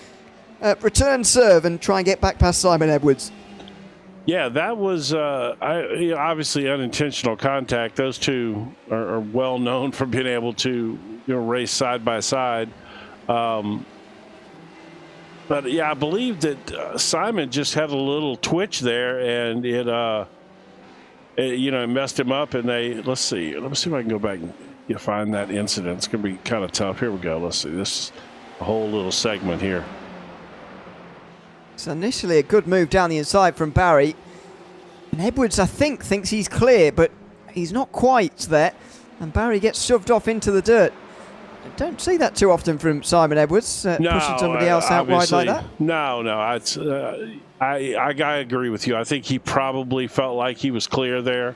return serve and try and get back past Simon Edwards. Yeah, that was obviously unintentional contact. Those two are well known for being able to race side by side. But yeah, I believe that Simon just had a little twitch there, and it it messed him up. And let's see if I can go back and find that incident. It's going to be kind of tough. Here we go. Let's see. This is a whole little segment here. It's initially a good move down the inside from Barry. And Edwards, I think, thinks he's clear, but he's not quite there. And Barry gets shoved off into the dirt. I don't see that too often from Simon Edwards, pushing somebody else out wide like that. No. I agree with you. I think he probably felt like he was clear there.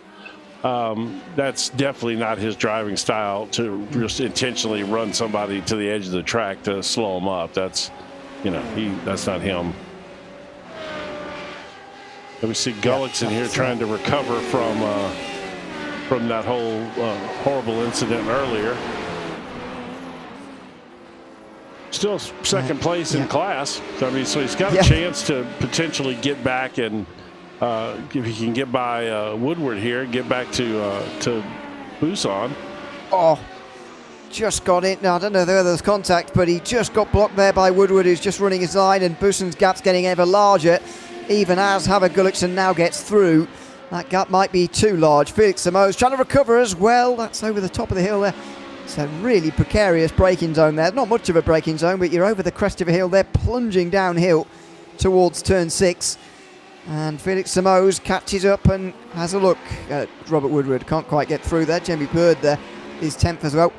That's definitely not his driving style, to just intentionally run somebody to the edge of the track to slow him up. That's not him. And we see Gullickson here trying to recover from that whole horrible incident earlier. Still second place in class. So he's got a chance to potentially get back, and if he can get by Woodward here, get back to Busan. Oh, just got it. Now, I don't know whether there's contact, but he just got blocked there by Woodward, who's just running his line, and Busan's gap's getting ever larger, even as Havard Gullickson now gets through. That gap might be too large. Felix Samos trying to recover as well. That's over the top of the hill there. It's a really precarious braking zone there. Not much of a braking zone, but you're over the crest of a hill there, plunging downhill towards turn 6. And Felix Samos catches up and has a look at Robert Woodward. Can't quite get through there. Jamie Bird there is 10th as well.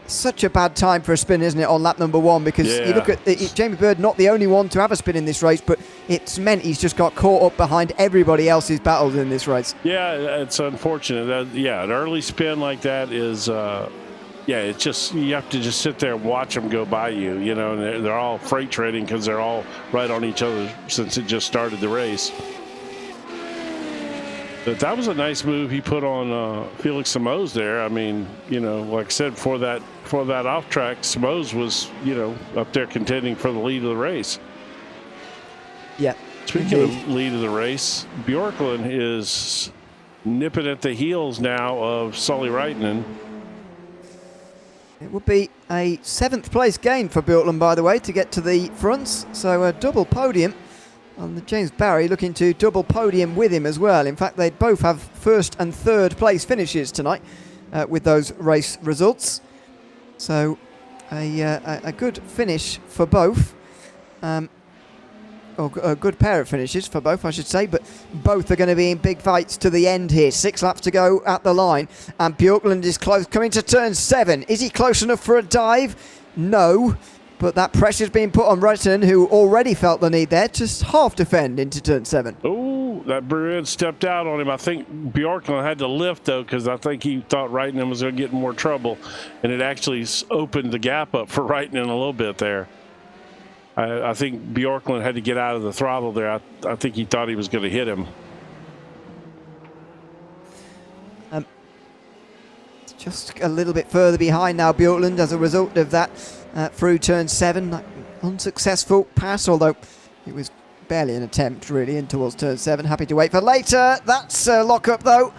Such a bad time for a spin, isn't it, on lap number 1? Because you look at Jamie Bird, not the only one to have a spin in this race, but it's meant he's just got caught up behind everybody else's battles in this race. Yeah, it's unfortunate. An early spin like that is... it's just, you have to just sit there and watch them go by you, and they're all freight trading because they're all right on each other since it just started the race. But that was a nice move he put on Felix Samos there. I mean, like I said, for that off track, Samos was, up there contending for the lead of the race. Yeah. Speaking of lead of the race, Bjorklund is nipping at the heels now of Sully Reitinen. It would be a 7th place gain for Bjorklund, by the way, to get to the fronts. So a double podium. And James Barry looking to double podium with him as well. In fact, they both have 1st and 3rd place finishes tonight with those race results. So a good finish for both. Or a good pair of finishes for both, I should say, but both are going to be in big fights to the end here. 6 laps to go at the line, and Bjorklund is close, coming to turn 7. Is he close enough for a dive? No, but that pressure's being put on Reitinen, who already felt the need there to half defend into turn 7. Oh, that Bruin stepped out on him. I think Bjorklund had to lift, though, because I think he thought Reitinen was going to get in more trouble, and it actually opened the gap up for Reitinen a little bit there. I think Bjorklund had to get out of the throttle there. I think he thought he was going to hit him. Just a little bit further behind now, Bjorklund, as a result of that through turn 7. That unsuccessful pass, although it was barely an attempt, really, in towards turn 7. Happy to wait for later. That's a lock-up, though.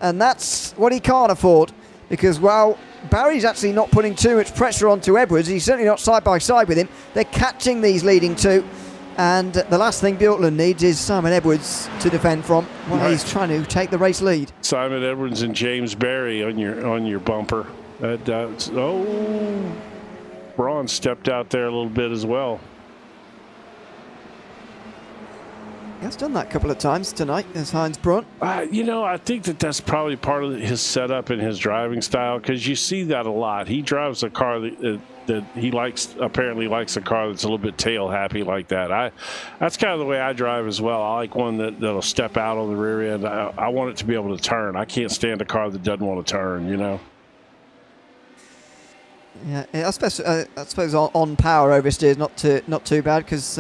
And that's what he can't afford, because, well, Barry's actually not putting too much pressure onto Edwards. He's certainly not side by side with him. They're catching these leading two. And the last thing Bjorklund needs is Simon Edwards to defend from while he's trying to take the race lead. Simon Edwards and James Barry on your bumper. Braun stepped out there a little bit as well. He has done that a couple of times tonight as Heinz Braun. I think that's probably part of his setup and his driving style, because you see that a lot. He drives a car that he apparently likes a car that's a little bit tail happy like that. That's kind of the way I drive as well. I like one that'll step out on the rear end. I want it to be able to turn. I can't stand a car that doesn't want to turn, Yeah, I suppose on power oversteer is not too bad, because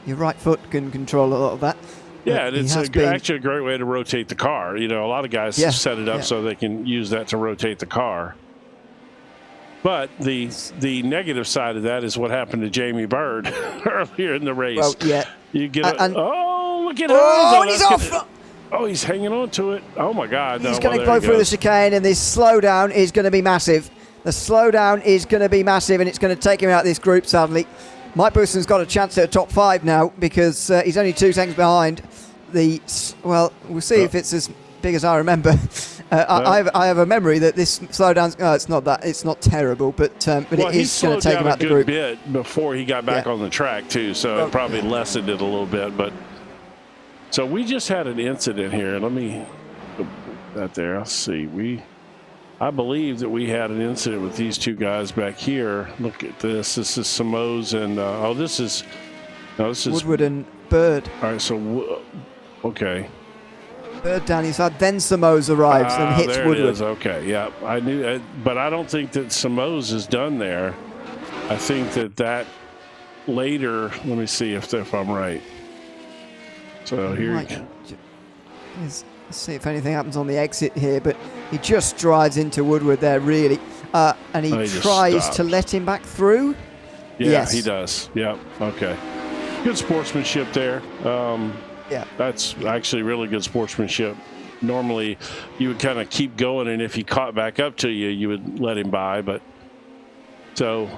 your right foot can control a lot of that. Yeah, and it's actually a great way to rotate the car. A lot of guys set it up so they can use that to rotate the car. But the negative side of that is what happened to Jamie Bird earlier in the race. Well, yeah. You get look at and he's off. He's hanging on to it. Oh my God! He's going to go through the chicane, and this slowdown is going to be massive. The slowdown is going to be massive, and it's going to take him out of this group, sadly. Mike Bouson's got a chance at a top 5 now, because he's only 2 seconds behind. We'll see if it's as big as I remember. I have a memory that this slowdown. It's not terrible, but it is going to take him out the group. He slowed down a good bit before he got back on the track too, so it probably lessened it a little bit. But so we just had an incident here. Let me put that there. Let's see. I believe that we had an incident with these two guys back here. Look at this. This is Simoes and this is Woodward and Bird. All right, so okay. Bird down his side, then Simoes arrives and hits there Woodward. It is. Okay, yeah, I knew, but I don't think that Simoes is done there. I think that later. Let me see if I'm right. So here. Let's see if anything happens on the exit here, but he just drives into Woodward there, really, and he tries to let him back through. Yeah, yes. He does. Yeah. Okay. Good sportsmanship there. Yeah, that's actually really good sportsmanship. Normally, you would kind of keep going, and if he caught back up to you, you would let him by. But so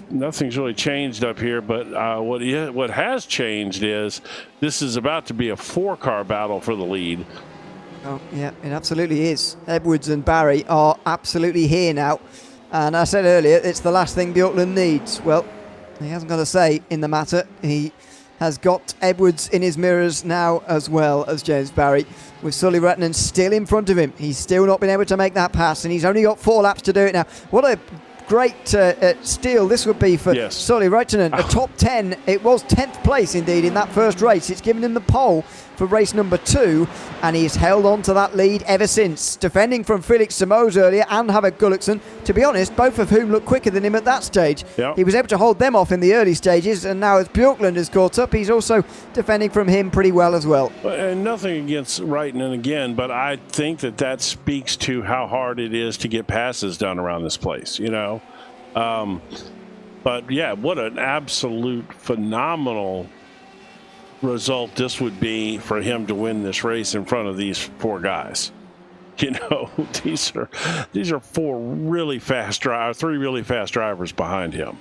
nothing's really changed up here. But what has changed is this is about to be a 4-car battle for the lead. Oh yeah, it absolutely is. Edwards and Barry are absolutely here now, and I said earlier it's the last thing Bjorklund needs. Well, he hasn't got a say in the matter. He has got Edwards in his mirrors now as well as James Barry, with Sully Rettinen still in front of him. He's still not been able to make that pass, and he's only got 4 laps to do it now. What a great steal this would be for Sully Rettinen. A top 10. It was 10th place indeed in that first race. It's given him the pole for race number 2, and he's held on to that lead ever since, defending from Felix Simoes earlier and Havok Gullikson. To be honest, both of whom look quicker than him at that stage. Yep. He was able to hold them off in the early stages, and now as Bjorklund has caught up, he's also defending from him pretty well as well. And nothing against Reitinen again, but I think that speaks to how hard it is to get passes done around this place, you know. But yeah, what an absolute phenomenal result this would be for him to win this race in front of these 4 guys. You know, these are 4 really fast drivers, 3 really fast drivers behind him.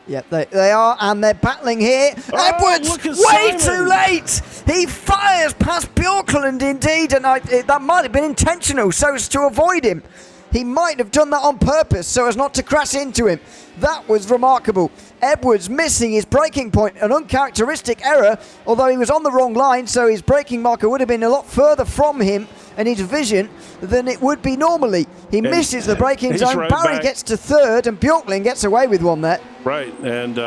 Yeah, they are, and they're battling here. Edwards, way too late. He fires past Bjorklund indeed, and that might have been intentional so as to avoid him. He might have done that on purpose so as not to crash into him. That was remarkable. Edwards missing his braking point, an uncharacteristic error, although he was on the wrong line, so his braking marker would have been a lot further from him and his vision than it would be normally. He misses the braking zone. Right Barry back. gets to 3rd, and Bjorklund gets away with one there. Right, and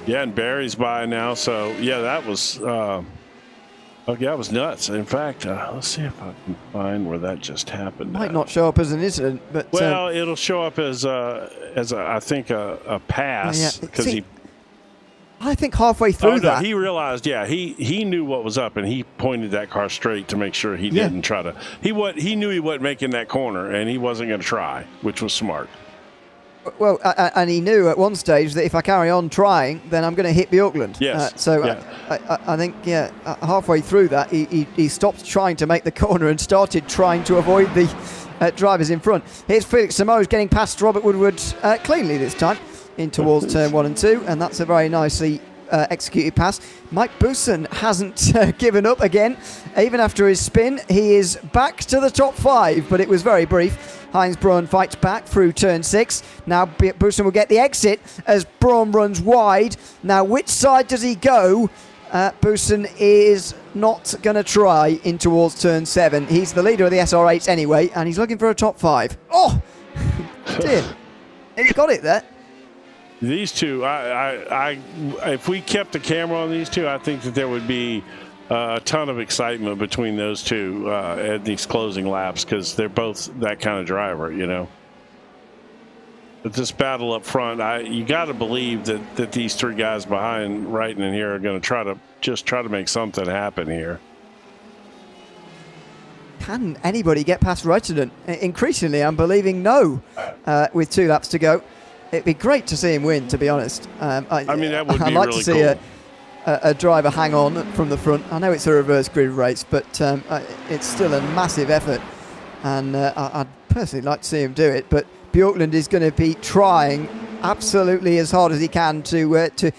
and Barry's by now, so yeah, that was that was nuts. In fact, let's see if I can find where that just happened. Might not show up as an incident, but it'll show up as I think a pass because I think halfway through that he realized, he knew what was up, and he pointed that car straight to make sure he didn't try to. He knew he wasn't making that corner, and he wasn't going to try, which was smart. Well, and he knew at one stage that if I carry on trying, then I'm going to hit Bjorklund. Yes. I think, halfway through that, he stopped trying to make the corner and started trying to avoid the drivers in front. Here's Felix Simoes getting past Robert Woodward cleanly this time in towards turn 1 and 2, and that's a very nicely executed pass. Mike Bousson hasn't given up again. Even after his spin, he is back to the top 5, but it was very brief. Heinz Braun fights back through turn 6. Now Bousson will get the exit as Braun runs wide. Now which side does he go? Bousson is not going to try in towards turn 7. He's the leader of the SR8s anyway, and he's looking for a top 5. Oh, dear. He got it there. These two, if we kept the camera on these two, I think that there would be a ton of excitement between those two at these closing laps, because they're both that kind of driver, you know. But this battle up front, you got to believe that these 3 guys behind Reitinen here are going to try to make something happen here. Can anybody get past Reitinen? Increasingly, I'm believing no with 2 laps to go. It'd be great to see him win, to be honest. I mean, that would be I'd like really to see cool. a driver hang on from the front. I know it's a reverse grid race, but it's still a massive effort, and I'd personally like to see him do it. But Bjorklund is going to be trying absolutely as hard as he can to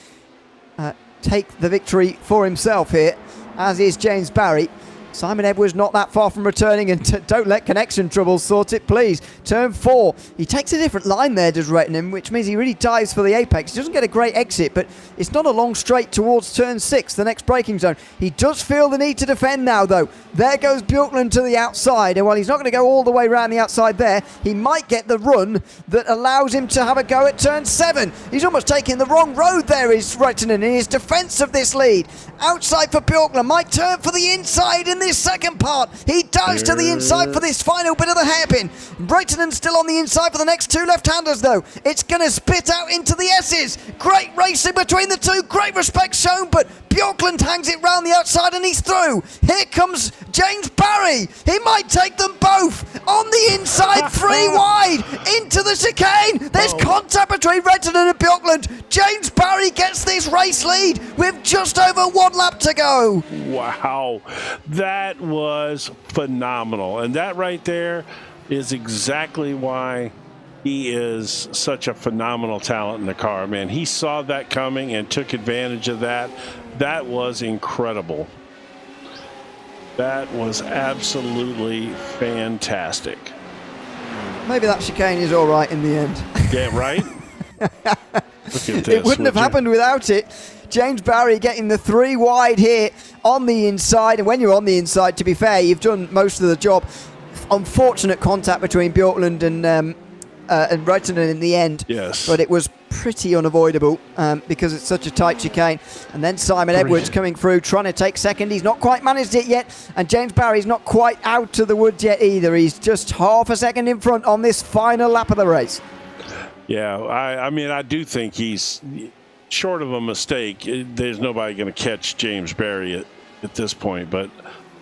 take the victory for himself here, as is James Barry. Simon Edwards not that far from returning, and don't let connection troubles sort it, please. Turn 4. He takes a different line there, does Rettinen, which means he really dives for the apex. He doesn't get a great exit, but it's not a long straight towards turn 6, the next braking zone. He does feel the need to defend now, though. There goes Bjorklund to the outside, and while he's not going to go all the way around the outside there, he might get the run that allows him to have a go at turn 7. He's almost taking the wrong road there, is Rettinen, in his defence of this lead. Outside for Bjorklund, might turn for the inside in this second part. He dives to the inside for this final bit of the hairpin. Rettinen still on the inside for the next 2 left-handers, though. It's going to spit out into the S's. Great racing between the 2. Great respect shown, but Bjorklund hangs it round the outside and he's through. Here comes James Barry. He might take them both on the inside, 3 wide into the chicane. There's contact between Rettinen and Bjorklund. James Barry gets this race lead with just over 1 lap to go. Wow, that was phenomenal. And that right there is exactly why he is such a phenomenal talent in the car, man. He saw that coming and took advantage of that. That was incredible. That was absolutely fantastic. Maybe that chicane is all right in the end. Yeah, right? Look at this. It wouldn't have happened without it. James Barry getting the 3 wide here on the inside. And when you're on the inside, to be fair, you've done most of the job. Unfortunate contact between Bjorklund and Rettinen in the end. Yes. But it was pretty unavoidable because it's such a tight chicane. And then Simon Edwards coming through, trying to take second. He's not quite managed it yet. And James Barry's not quite out of the woods yet either. He's just half a second in front on this final lap of the race. Yeah, I mean, I do think he's short of a mistake. There's nobody going to catch James Barry at this point. But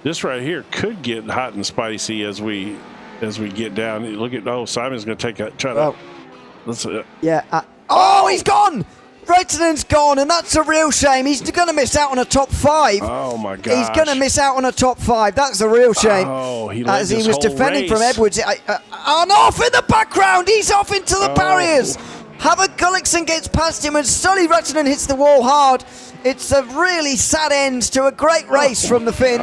this right here could get hot and spicy as we get down. Look at Simon's going to try to. Let's. Yeah. He's gone. Rettinen's gone, and that's a real shame. He's going to miss out on a top 5. Oh my God! He's going to miss out on a top 5. That's a real shame. Oh, as he was defending from Edwards. And off in the background. He's off into the barriers. Havok Gullikson gets past him, and Sully Rettinen hits the wall hard. It's a really sad end to a great race from the Finn,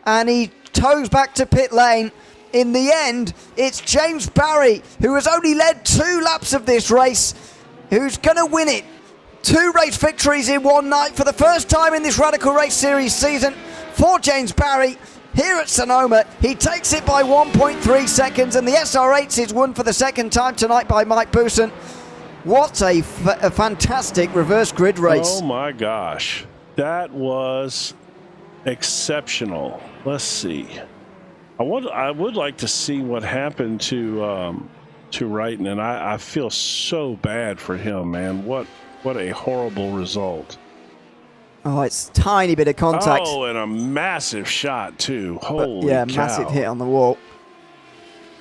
and he toes back to pit lane. In the end, it's James Barry, who has only led 2 laps of this race, who's going to win it. 2 race victories in one night for the first time in this Radical Race Series season for James Barry. Here at Sonoma, he takes it by 1.3 seconds, and the SR8 is won for the second time tonight by Mike Booson. What a fantastic reverse grid race. Oh my gosh. That was exceptional. Let's see. I would like to see what happened to Rettinen. I feel so bad for him, man. What a horrible result. Oh, it's a tiny bit of contact. Oh, and a massive shot too. Holy cow. Massive hit on the wall.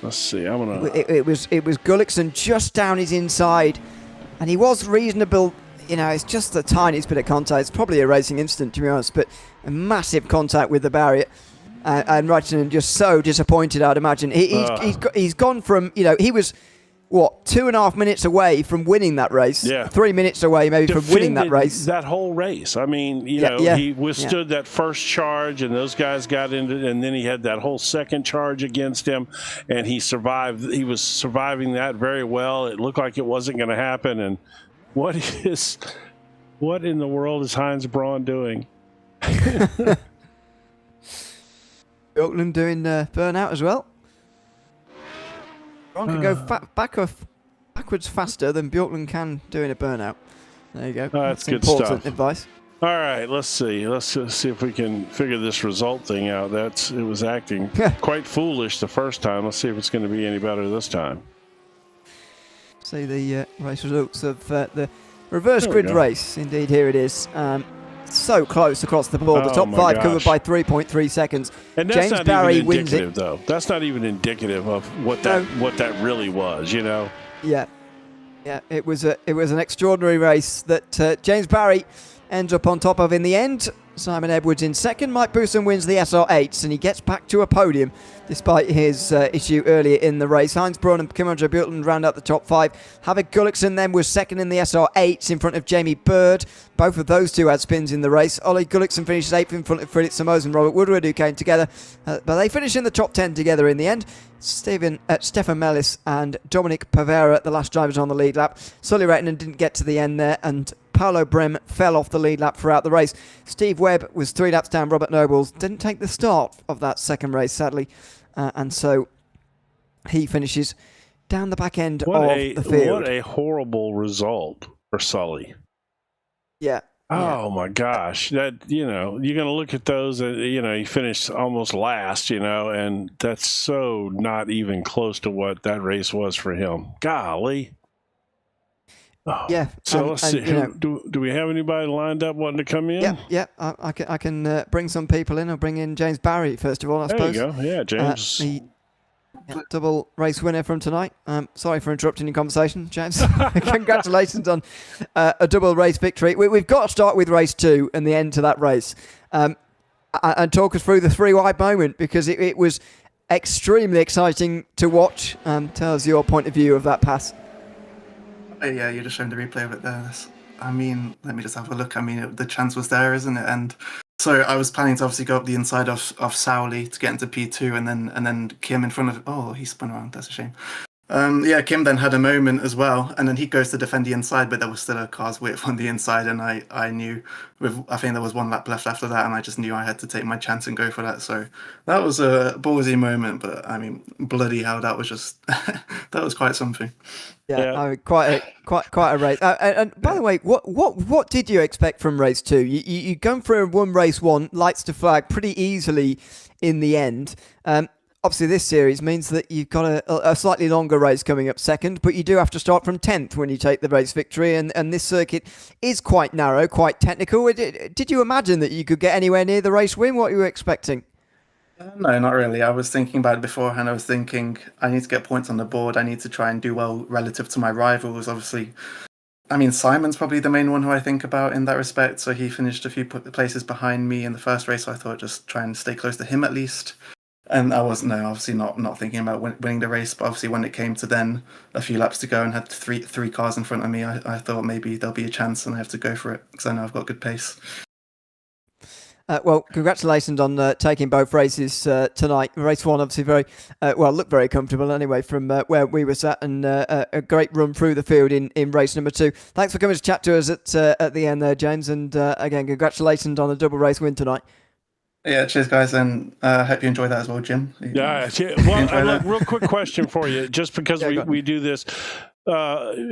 Let's see. I'm gonna. It was Gullikson just down his inside, and he was reasonable. You know, it's just the tiniest bit of contact. It's probably a racing incident, to be honest, but a massive contact with the barrier. And Rettinen just so disappointed, I'd imagine. He's gone from, he was, 2.5 minutes away from winning that race? Yeah. 3 minutes away maybe from winning that race. That whole race. I mean, he withstood that first charge, and those guys got into it, and then he had that whole second charge against him, and he survived. He was surviving that very well. It looked like it wasn't going to happen, and what in the world is Heinz Braun doing? Bjorklund doing burnout as well. Braun can go backwards faster than Bjorklund can doing a burnout. There you go. That's good important stuff. Advice. All right, let's see. Let's see if we can figure this result thing out. It was acting quite foolish the first time. Let's see if it's going to be any better this time. See the race results of the reverse grid race. Indeed, here it is. So close across the board. The top 5 covered by 3.3 seconds. And that's James not Barry even wins indicative, it. though. That's not even indicative of what that really was. Yeah, it was an extraordinary race that James Barry ends up on top of in the end. Simon Edwards in second. Mike Bousson wins the SR8s and he gets back to a podium despite his issue earlier in the race. Heinz Braun and Kimondre Butland round out the top 5. Havik Gullikson then was second in the SR8s in front of Jamie Bird. Both of those two had spins in the race. Ollie Gullikson finishes 8th in front of Fredrik Somos and Robert Woodward, who came together. But they finish in the top 10 together in the end. Stefan Mellis and Dominic Pavera, the last drivers on the lead lap. Sully Rettinen didn't get to the end there, and Paolo Brem fell off the lead lap throughout the race. Steve Webb was 3 laps down. Robert Nobles didn't take the start of that second race, sadly, and so he finishes down the back end of the field. What a horrible result for Sully. Yeah. Oh my gosh, that, you're going to look at those, he finished almost last, and that's so not even close to what that race was for him. Golly. Oh. Yeah. So let's see. Do we have anybody lined up wanting to come in? Yeah. I can bring some people in. I'll bring in James Barry first of all, I suppose. There you go. Yeah, James. The double race winner from tonight. Sorry for interrupting your conversation, James. Congratulations on a double race victory. We've got to start with race 2 and the end to that race, and talk us through the 3 wide moment, because it was extremely exciting to watch. Tell us your point of view of that pass. Yeah, you're just showing the replay of it there. Let me just have a look. The chance was there, isn't it? And so I was planning to obviously go up the inside of Sowley to get into P2, and then Kim in front of. Oh, he spun around. That's a shame. Kim then had a moment as well, and then he goes to defend the inside, but there was still a car's width on the inside, and I knew I think there was 1 lap left after that, and I just knew I had to take my chance and go for that. So that was a ballsy moment, but bloody hell, that was just that was quite something. Yeah. Quite a race. And by the way, what did you expect from race 2? You gone through and won race 1, lights to flag pretty easily in the end. Obviously, this series means that you've got a slightly longer race coming up second, but you do have to start from 10th when you take the race victory, and this circuit is quite narrow, quite technical. Did you imagine that you could get anywhere near the race win? What were you expecting? No, not really. I was thinking about it beforehand. I was thinking I need to get points on the board. I need to try and do well relative to my rivals. Obviously, Simon's probably the main one who I think about in that respect. So he finished a few places behind me in the first race. So I thought just try and stay close to him at least. And I was obviously not thinking about winning the race, but obviously when it came to then a few laps to go and had three cars in front of me, I thought maybe there'll be a chance and I have to go for it because I know I've got good pace. Well, congratulations on taking both races tonight. Race 1 obviously looked very comfortable anyway from where we were sat, and a great run through the field in race number 2. Thanks for coming to chat to us at the end there, James, and again, congratulations on a double race win tonight. Yeah, cheers, guys, and hope you enjoy that as well, Jim. Yeah. Well, look, real quick question for you, just because we do this,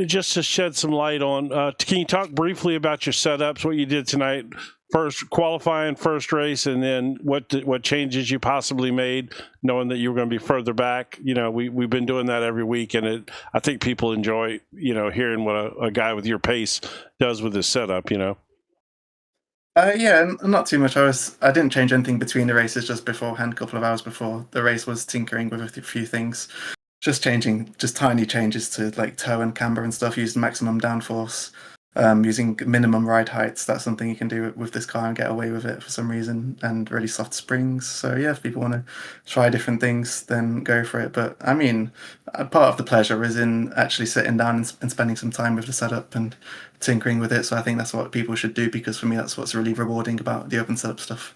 just to shed some light on. Can you talk briefly about your setups, what you did tonight? First qualifying, first race, and then what changes you possibly made, knowing that you were going to be further back. We've been doing that every week, and I think people enjoy hearing what a guy with your pace does with his setup. Yeah, not too much. I didn't change anything between the races, just beforehand, a couple of hours before the race, was tinkering with a few things, just tiny changes to like toe and camber and stuff, using maximum downforce. Using minimum ride heights. That's something you can do with this car and get away with it for some reason, and really soft springs. So yeah, if people want to try different things, then go for it. But part of the pleasure is in actually sitting down and spending some time with the setup and tinkering with it. So I think that's what people should do, because for me that's what's really rewarding about the open setup stuff.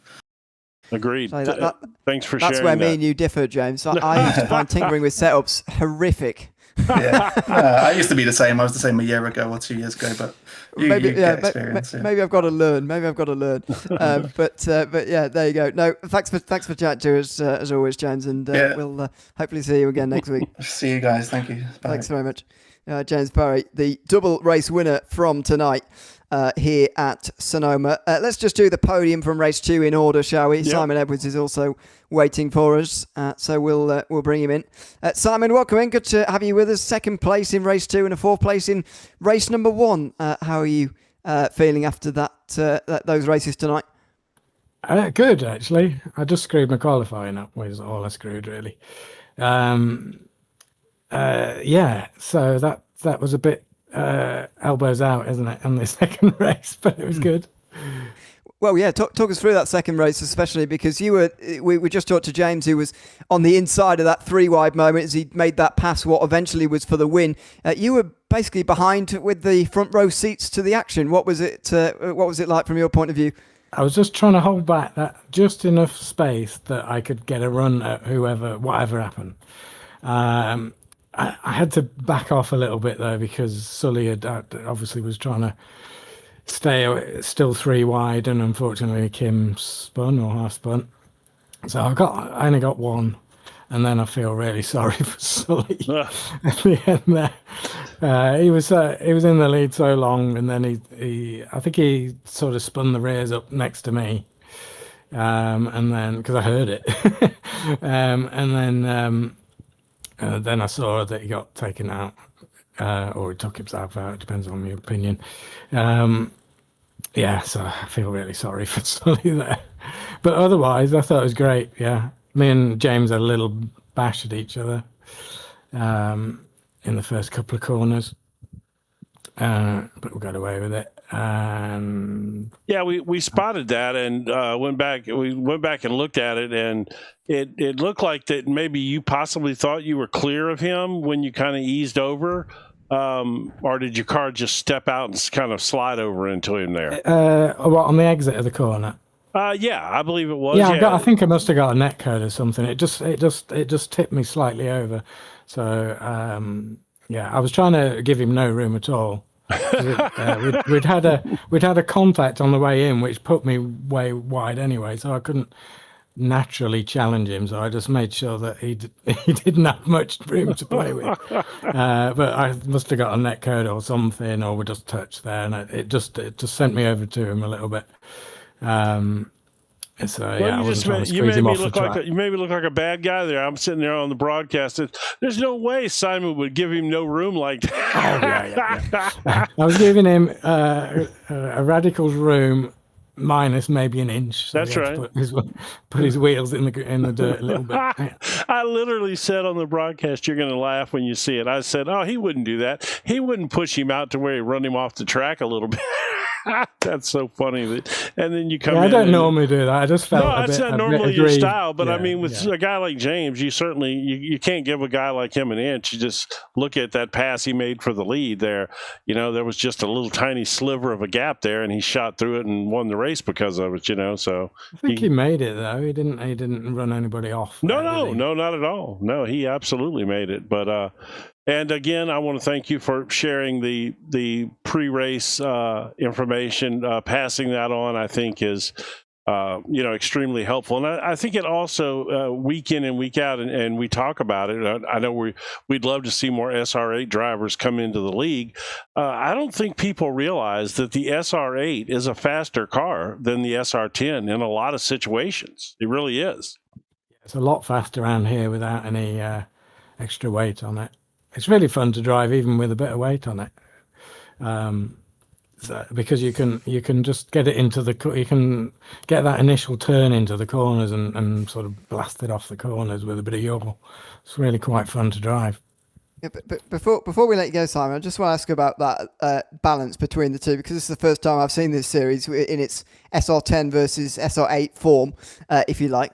Agreed. So thanks for sharing. That's where me and you differ, James. I used to find tinkering with setups horrific. Yeah, I used to be the same. I was the same a year ago or 2 years ago, but you get experience. Maybe I've got to learn. But yeah, there you go. No, thanks for chatting to us as always, James, and we'll hopefully see you again next week. See you guys. Thank you. Bye. Thanks very much. James Barry, the double race winner from tonight here at Sonoma. Let's just do the podium from race 2 in order, shall we? Yep. Simon Edwards is also waiting for us, so we'll bring him in. Simon, welcome in. Good to have you with us. Second place in race 2 and a 4th place in race number 1. How are you feeling after those races tonight? Good, actually. I just screwed my qualifying up, was all I screwed, really. So that was a bit elbows out, isn't it, on the second race, but it was good. Well, yeah, talk us through that second race, especially because we just talked to James, who was on the inside of that 3 wide moment as he made that pass, what eventually was for the win. You were basically behind with the front row seats to the action. What was it like from your point of view? I was just trying to hold back that just enough space that I could get a run at whatever happened. I had to back off a little bit though, because Sully had obviously was trying to stay still 3 wide, and unfortunately Kim spun or half spun. So I only got 1, and then I feel really sorry for Sully at the end there. He was in the lead so long, and then I think he sort of spun the rears up next to me, and then because I heard it, and then I saw that he got taken out. Or he took himself out, it depends on your opinion. So I feel really sorry for Sully there. But otherwise, I thought it was great, yeah. Me and James had a little bash at each other in the first couple of corners. But we got away with it. Yeah, we spotted that and went back and looked at it, and it looked like that maybe you possibly thought you were clear of him when you kind of eased over, or did your car just step out and kind of slide over into him there? On the exit of the corner? Yeah, I believe it was. Yeah, I think I must have got a net code or something. It just tipped me slightly over. So I was trying to give him no room at all. We'd had a contact on the way in, which put me way wide anyway, so I couldn't naturally challenge him. So I just made sure that he didn't have much room to play with. But I must have got a net code or something, or we just touched there, and it just sent me over to him a little bit. So I wasn't trying to squeeze him off the track. You made me look like a bad guy there. I'm sitting there on the broadcast. There's no way Simon would give him no room like that. Oh, yeah. I was giving him a radical's room minus maybe an inch. So that's right. Put his wheels in the dirt a little bit. I literally said on the broadcast, "You're going to laugh when you see it." I said, "Oh, he wouldn't do that. He wouldn't push him out to where he run him off the track a little bit." That's so funny. And then you come in. I don't normally do that. I just felt that's not normally your style. But I mean, with a guy like James, you certainly you can't give a guy like him an inch. You just look at that pass he made for the lead there. You know, there was just a little tiny sliver of a gap there, and he shot through it and won the race because of it. You know, so I think he made it though. He didn't run anybody off. No, not at all. No, he absolutely made it. But and again, I want to thank you for sharing the pre-race information. Passing that on, I think, is extremely helpful. And I think it also week in and week out, and we talk about it. I know we'd love to see more SR8 drivers come into the league. I don't think people realize that the SR8 is a faster car than the SR10 in a lot of situations. It really is. It's a lot faster around here without any extra weight on it. It's really fun to drive even with a bit of weight on it, because you can just get it you can get that initial turn into the corners and sort of blast it off the corners with a bit of yaw. It's really quite fun to drive. Yeah, but before we let you go, Simon, I just want to ask about that balance between the two, because this is the first time I've seen this series in its SR10 versus SR8 form, if you like.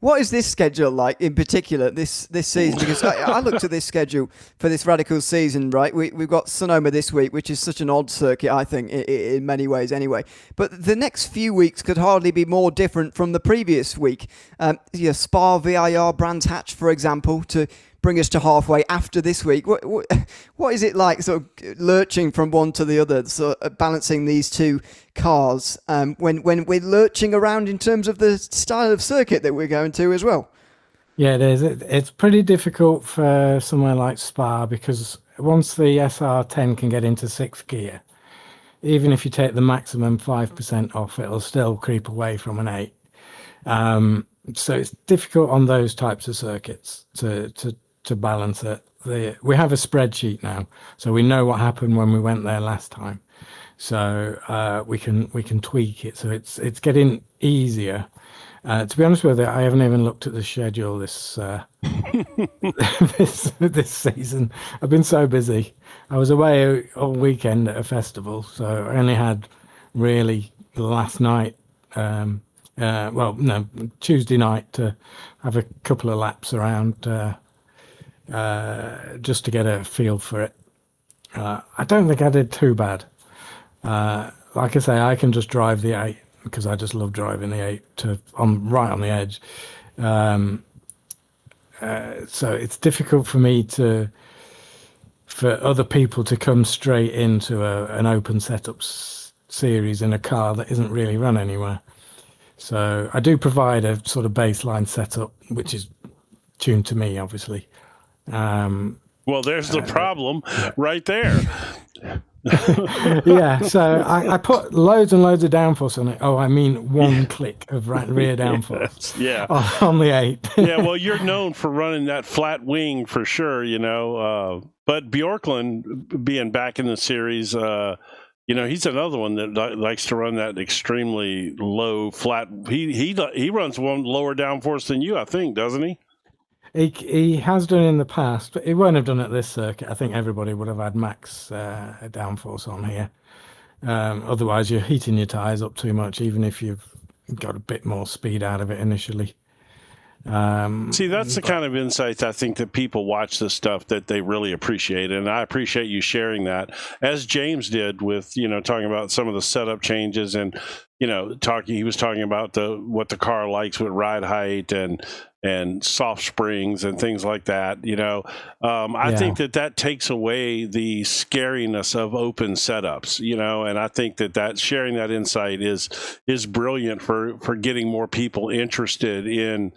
What is this schedule like in particular this season? Because I looked at this schedule for this Radical season, right? We've got Sonoma this week, which is such an odd circuit, I think, in many ways anyway. But the next few weeks could hardly be more different from the previous week. Spa, VIR, Brands Hatch, for example, to bring us to halfway after this week. What is it like, sort of lurching from one to the other, sort of balancing these two cars when we're lurching around in terms of the style of circuit that we're going to as well? Yeah, it is. It's pretty difficult for somewhere like Spa, because once the SR10 can get into 6th gear, even if you take the maximum 5% off, it'll still creep away from an 8. So it's difficult on those types of circuits to balance it. We have a spreadsheet now, so we know what happened when we went there last time. So we can tweak it. So it's getting easier. To be honest with you, I haven't even looked at the schedule this this season. I've been so busy. I was away all weekend at a festival, so I only had really last night. Tuesday night to have a couple of laps around just to get a feel for it. I don't think I did too bad. Like I say, I can just drive the 8 because I just love driving the 8 right on the edge. So it's difficult for me for other people to come straight into an open setup series in a car that isn't really run anywhere. So I do provide a sort of baseline setup, which is tuned to me, obviously. Well, there's the problem right there. Yeah, so I put loads and loads of downforce on it. Oh, I mean one click of rear downforce. Yeah. On the 8. Yeah, well, you're known for running that flat wing for sure, but Bjorklund being back in the series, he's another one that likes to run that extremely low flat. He runs one lower downforce than you, I think, doesn't he? He has done in the past, but he won't have done it this circuit. I think everybody would have had max downforce on here. Otherwise, you're heating your tyres up too much, even if you've got a bit more speed out of it initially. See, that's the kind of insights I think that people watch this stuff that they really appreciate, and I appreciate you sharing that, as James did with talking about some of the setup changes, and he was talking about what the car likes with ride height and soft springs and things like that. I think that takes away the scariness of open setups, and I think that sharing that insight is brilliant for getting more people interested in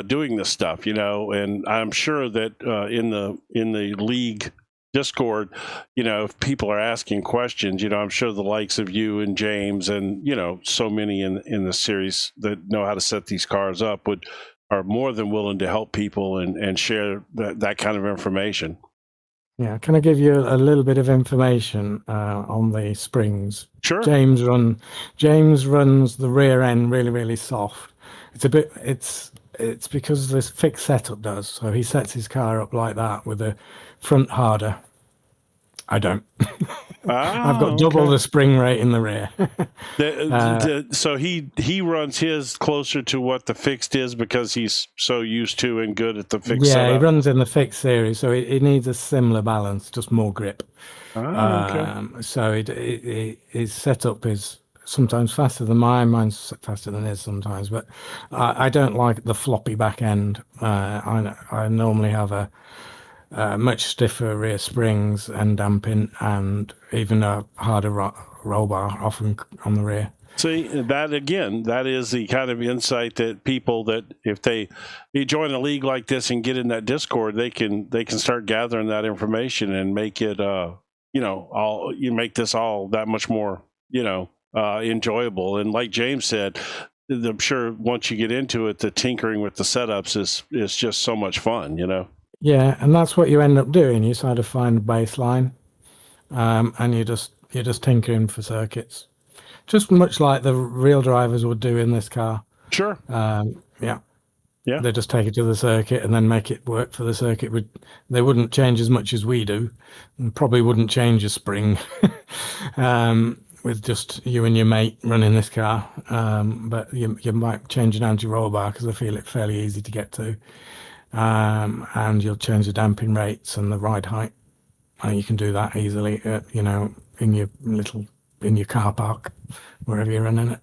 doing this stuff, and I'm sure that in the league Discord, if people are asking questions, I'm sure the likes of you and James and so many in the series that know how to set these cars up are more than willing to help people and share that kind of information. Yeah, can I give you a little bit of information on the springs? Sure. James runs the rear end really, really soft. It's because this fixed setup does. So he sets his car up like that with the front harder. I don't. I've got double the spring rate in the rear. So he runs his closer to what the fixed is because he's so used to and good at the fixed setup. Yeah, he runs in the fixed series, so it needs a similar balance, just more grip. So his setup is sometimes faster than mine. Mine's faster than his sometimes, but I don't like the floppy back end. I normally have a much stiffer rear springs and damping, and even a harder roll bar often on the rear. See, that is the kind of insight that people that if they join a league like this and get in that Discord, they can start gathering that information and make it make this all that much more enjoyable. And like James said, I'm sure once you get into it, the tinkering with the setups is just so much fun, Yeah, and that's what you end up doing. You sort of find a baseline, and you're just tinkering for circuits, just much like the real drivers would do in this car. Sure. Yeah. They just take it to the circuit and then make it work for the circuit. They wouldn't change as much as we do, and probably wouldn't change a spring with just you and your mate running this car. But you might change an anti-roll bar because I feel it fairly easy to get to. And you'll change the damping rates and the ride height. And you can do that easily, in your car park, wherever you're running it.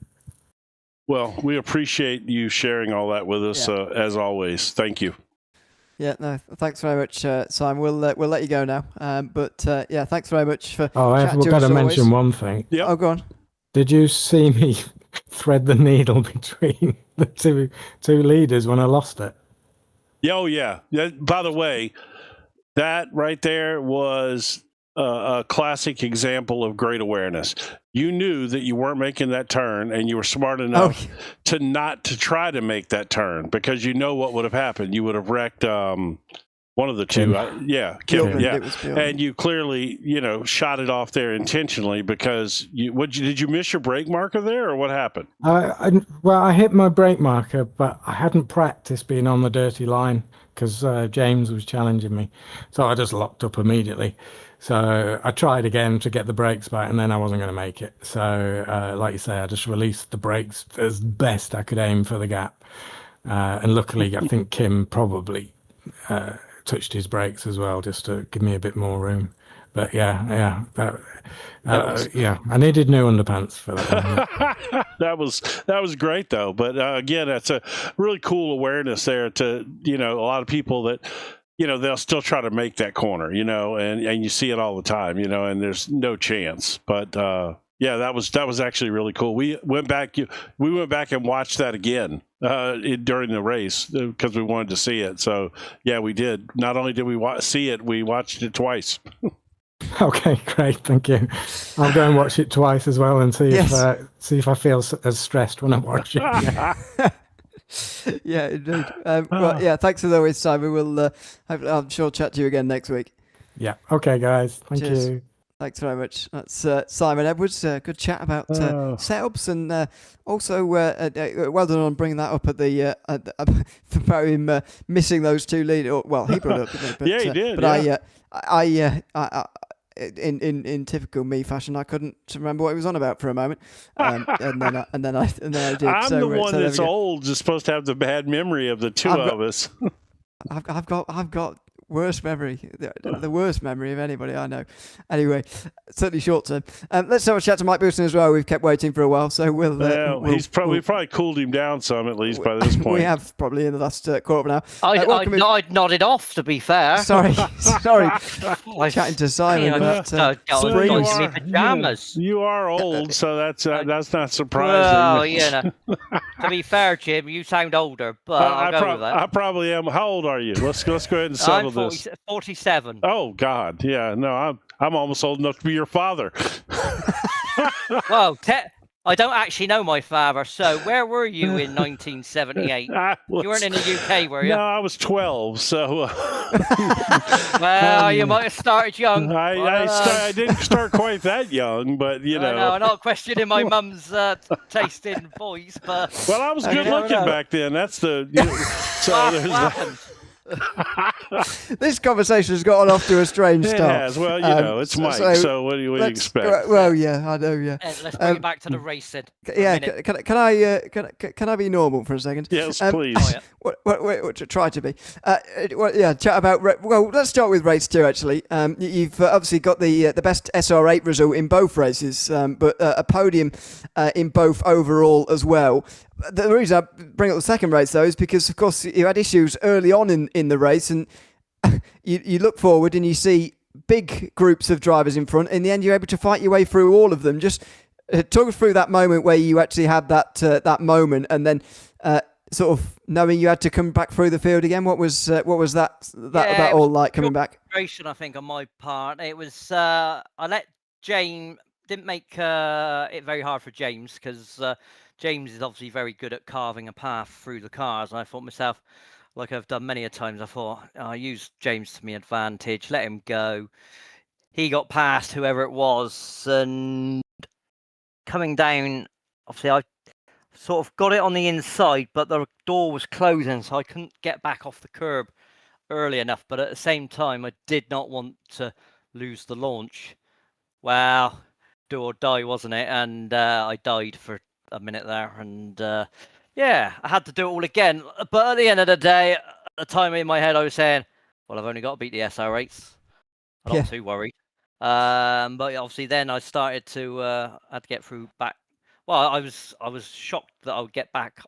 Well, we appreciate you sharing all that with us, as always. Thank you. Yeah, no, thanks very much, Simon. We'll let you go now. But thanks very much for. I've got to mention one thing. Yeah. Oh, go on. Did you see me thread the needle between the two leaders when I lost it? Oh, yeah. By the way, that right there was a classic example of great awareness. You knew that you weren't making that turn, and you were smart enough to not to try to make that turn because you know what would have happened. You would have wrecked One of the two. Kim. Kim. Bjorn, Yeah. it was Bjorn. And you clearly, shot it off there intentionally because did you miss your brake marker there or what happened? I hit my brake marker, but I hadn't practiced being on the dirty line because James was challenging me. So I just locked up immediately. So I tried again to get the brakes back, and then I wasn't going to make it. So like you say, I just released the brakes as best I could aim for the gap. And luckily, I think Kim probably touched his brakes as well, just to give me a bit more room. But I needed new underpants for that one. that was great though. But again, that's a really cool awareness there to a lot of people that they'll still try to make that corner, and you see it all the time, and there's no chance. But that was actually really cool. We went back and watched that again during the race because we wanted to see it. So yeah, we did. Not only did we see it, we watched it twice. Okay, great, thank you. I'll go and watch it twice as well and see if I feel as stressed when I watch it. Yeah, indeed. Well, thanks as always, Simon. We'll I'm sure chat to you again next week. Yeah. Okay, guys. Thank you. Thanks very much. That's Simon Edwards. Good chat about setups, and also well done on bringing that up at the about him missing those two lead. Well, he brought it up, didn't he? But, yeah, he did. But I in typical me fashion, I couldn't remember what he was on about for a moment, and then I did. I'm the one so that's old, just supposed to have the bad memory of the two of us. I've got worst memory, the worst memory of anybody I know. Anyway, certainly short term. Let's have a chat to Mike Booston as well. We've kept waiting for a while, so we've probably cooled him down some at least by this point. We have probably in the last quarter now. I'd nodded off, to be fair. Sorry. Chatting to Simon about pajamas. You are old, so that's not surprising. Well, to be fair, Jim, you sound older, but I'll go with that. I probably am. How old are you? Let's go ahead and settle this. 47. Oh God, yeah. No, I'm almost old enough to be your father. Well, I don't actually know my father, so where were you in 1978? You weren't in the UK, were you? No, I was 12, so... Well, you might have started young. I didn't start quite that young, but, No, I'm not questioning my mum's taste in boys, but... Well, I was good looking back then. That's the... What happened? This conversation has gotten off to a strange start. It has. Well, it's Mike, so what do you expect? Well, yeah, I know, yeah. Let's bring it back to the race, then. Yeah, can I be normal for a second? Yes, please. What try to be. Chat about... Well, let's start with race 2, actually. You've obviously got the best SR8 result in both races, but a podium in both overall as well. The reason I bring up the second race, though, is because, of course, you had issues early on in the race, and you look forward and you see big groups of drivers in front. In the end, you're able to fight your way through all of them. Just talk us through that moment where you actually had that moment, and then sort of knowing you had to come back through the field again. What was that all like coming back? Frustration, I think, on my part. It was I let James didn't make it very hard for James because. James is obviously very good at carving a path through the cars, and I thought myself, like I've done many a times, I thought I used James to my advantage, let him go. He got past whoever it was, and coming down, obviously I sort of got it on the inside, but the door was closing, so I couldn't get back off the curb early enough. But at the same time, I did not want to lose the launch. Well, do or die, wasn't it? And I died for a minute there, and I had to do it all again. But at the end of the day, at the time in my head, I was saying, well, I've only got to beat the SR8s. I'm not too worried. But obviously then I started to had to get through back. Well, I was shocked that I would get back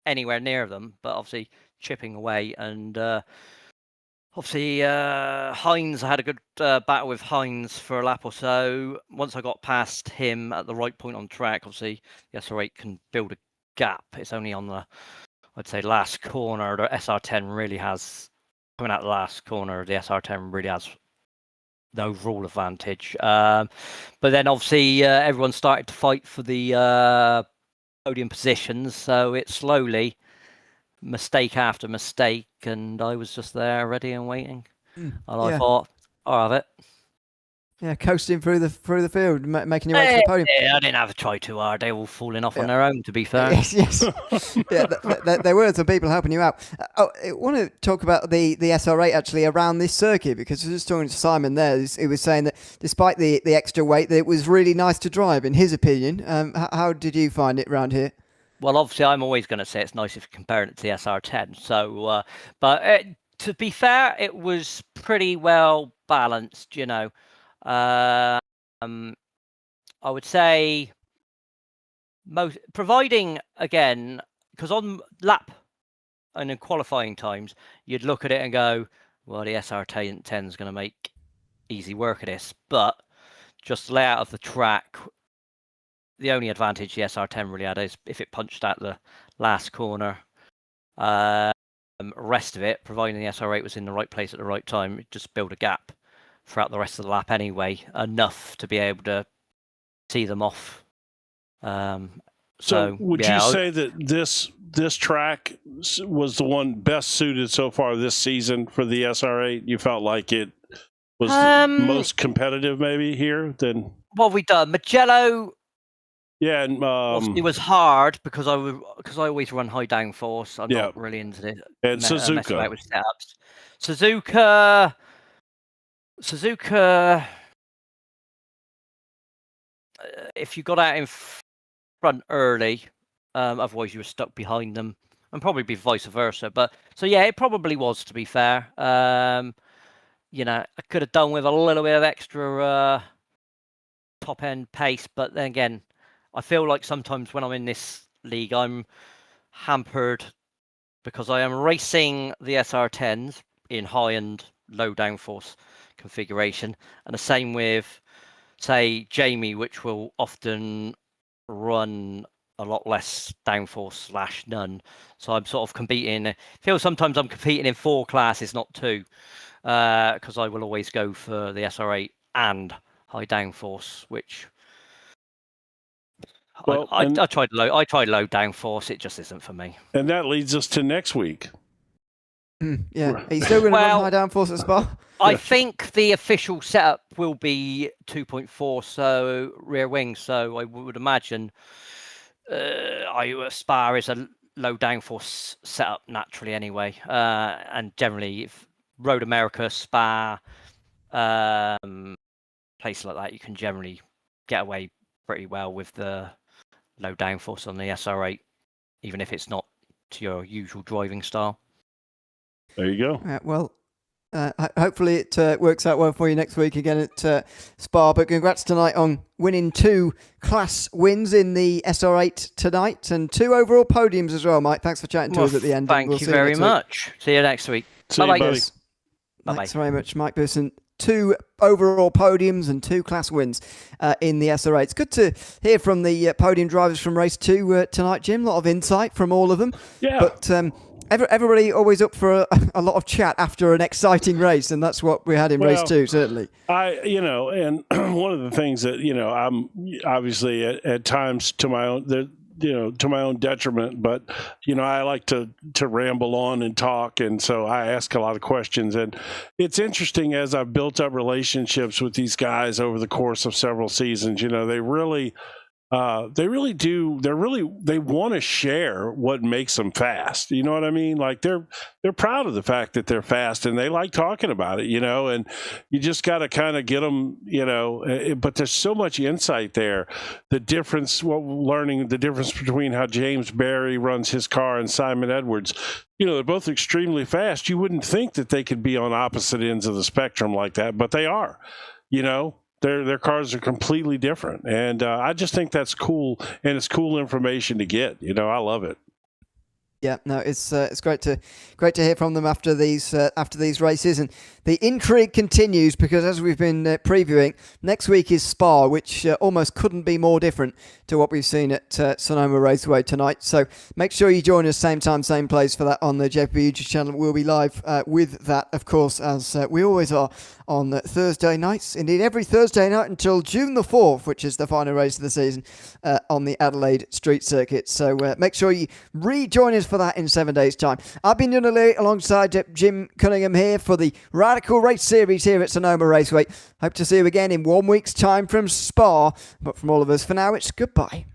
anywhere near them, but obviously chipping away, and obviously Hines, I had a good battle with Hines for a lap or so. Once I got past him at the right point on track, obviously the SR8 can build a gap. It's only on the, I'd say, last corner. The SR10 really has, coming out the last corner, the SR10 really has the overall advantage. But then obviously everyone started to fight for the podium positions, so it slowly mistake after mistake, and I was just there ready and waiting. And I yeah. thought, I'll have it. Yeah, coasting through the field, making your way to the podium. Yeah, I didn't have to try too hard. They were all falling off on their own, to be fair. Yes. Yeah, there were some people helping you out. I want to talk about the SR8 actually around this circuit, because I was just talking to Simon there. He was saying that despite the extra weight, that it was really nice to drive, in his opinion. How did you find it around here? Well, obviously, I'm always going to say it's nice if you're comparing it to the SR10. So, but to be fair, it was pretty well balanced, you know. I would say providing, again, because on lap and in qualifying times, you'd look at it and go, well, the SR10 is going to make easy work of this. But just the layout of the track, the only advantage the SR10 really had is if it punched at the last corner. Rest of it, providing the SR8 was in the right place at the right time, it just build a gap throughout the rest of the lap anyway, enough to be able to see them off. So would you say that this track was the one best suited so far this season for the SR8? You felt like it was the most competitive maybe here than what we done? Magello. Yeah, and it was hard because I always run high downforce. I'm not really into it. And Suzuka. With setups. Suzuka. If you got out in front early, otherwise you were stuck behind them, and probably be vice versa. But so yeah, it probably was, to be fair. You know, I could have done with a little bit of extra top end pace, but then again, I feel like sometimes when I'm in this league, I'm hampered because I am racing the SR10s in high and low downforce configuration, and the same with, say, Jamie, which will often run a lot less downforce / none. So I'm sort of competing. I feel sometimes I'm competing in 4 classes, not 2, because I will always go for the SR8 and high downforce, which I tried low. I tried low downforce. It just isn't for me. And that leads us to next week. Yeah, are you still going to run high downforce at Spa? I think the official setup will be 2.4, so rear wing. So I would imagine Spa is a low downforce setup naturally anyway, and generally, if Road America, Spa, places like that, you can generally get away pretty well with the low downforce on the SR8, even if it's not to your usual driving style. There you go. Well, hopefully it works out well for you next week again at Spa. But congrats tonight on winning 2 class wins in the SR8 tonight, and 2 overall podiums as well, Mike. Thanks for chatting to us at the end. Thank you very much. See you next week. Bye-bye. Bye-bye. Thanks very much, Mike Busson. 2 overall podiums and 2 class wins in the SR8. It's good to hear from the podium drivers from race 2 tonight, Jim. A lot of insight from all of them. Yeah. But everybody always up for a lot of chat after an exciting race, and that's what we had in race 2, certainly. And one of the things that, I'm obviously at times to my own detriment, but I like to ramble on and talk, and so I ask a lot of questions. And it's interesting, as I've built up relationships with these guys over the course of several seasons, they really they want to share what makes them fast. You know what I mean? Like they're proud of the fact that they're fast, and they like talking about it, and you just got to kind of get them, but there's so much insight there. Learning the difference between how James Barry runs his car and Simon Edwards, they're both extremely fast. You wouldn't think that they could be on opposite ends of the spectrum like that, but they are, Their cars are completely different, and I just think that's cool, and it's cool information to get. I love it. Yeah, no, it's great to hear from them after these races, and the intrigue continues because, as we've been previewing, next week is Spa, which almost couldn't be more different to what we've seen at Sonoma Raceway tonight. So make sure you join us same time, same place for that on the JP YouTube channel. We'll be live with that, of course, as we always are on Thursday nights. Indeed, every Thursday night until June the 4th, which is the final race of the season on the Adelaide Street Circuit. So make sure you rejoin us for that in 7 days' time. I've been Lee alongside Jim Cunningham here for the Radical Race Series here at Sonoma Raceway. Hope to see you again in 1 week's time from Spa. But from all of us, for now, it's goodbye.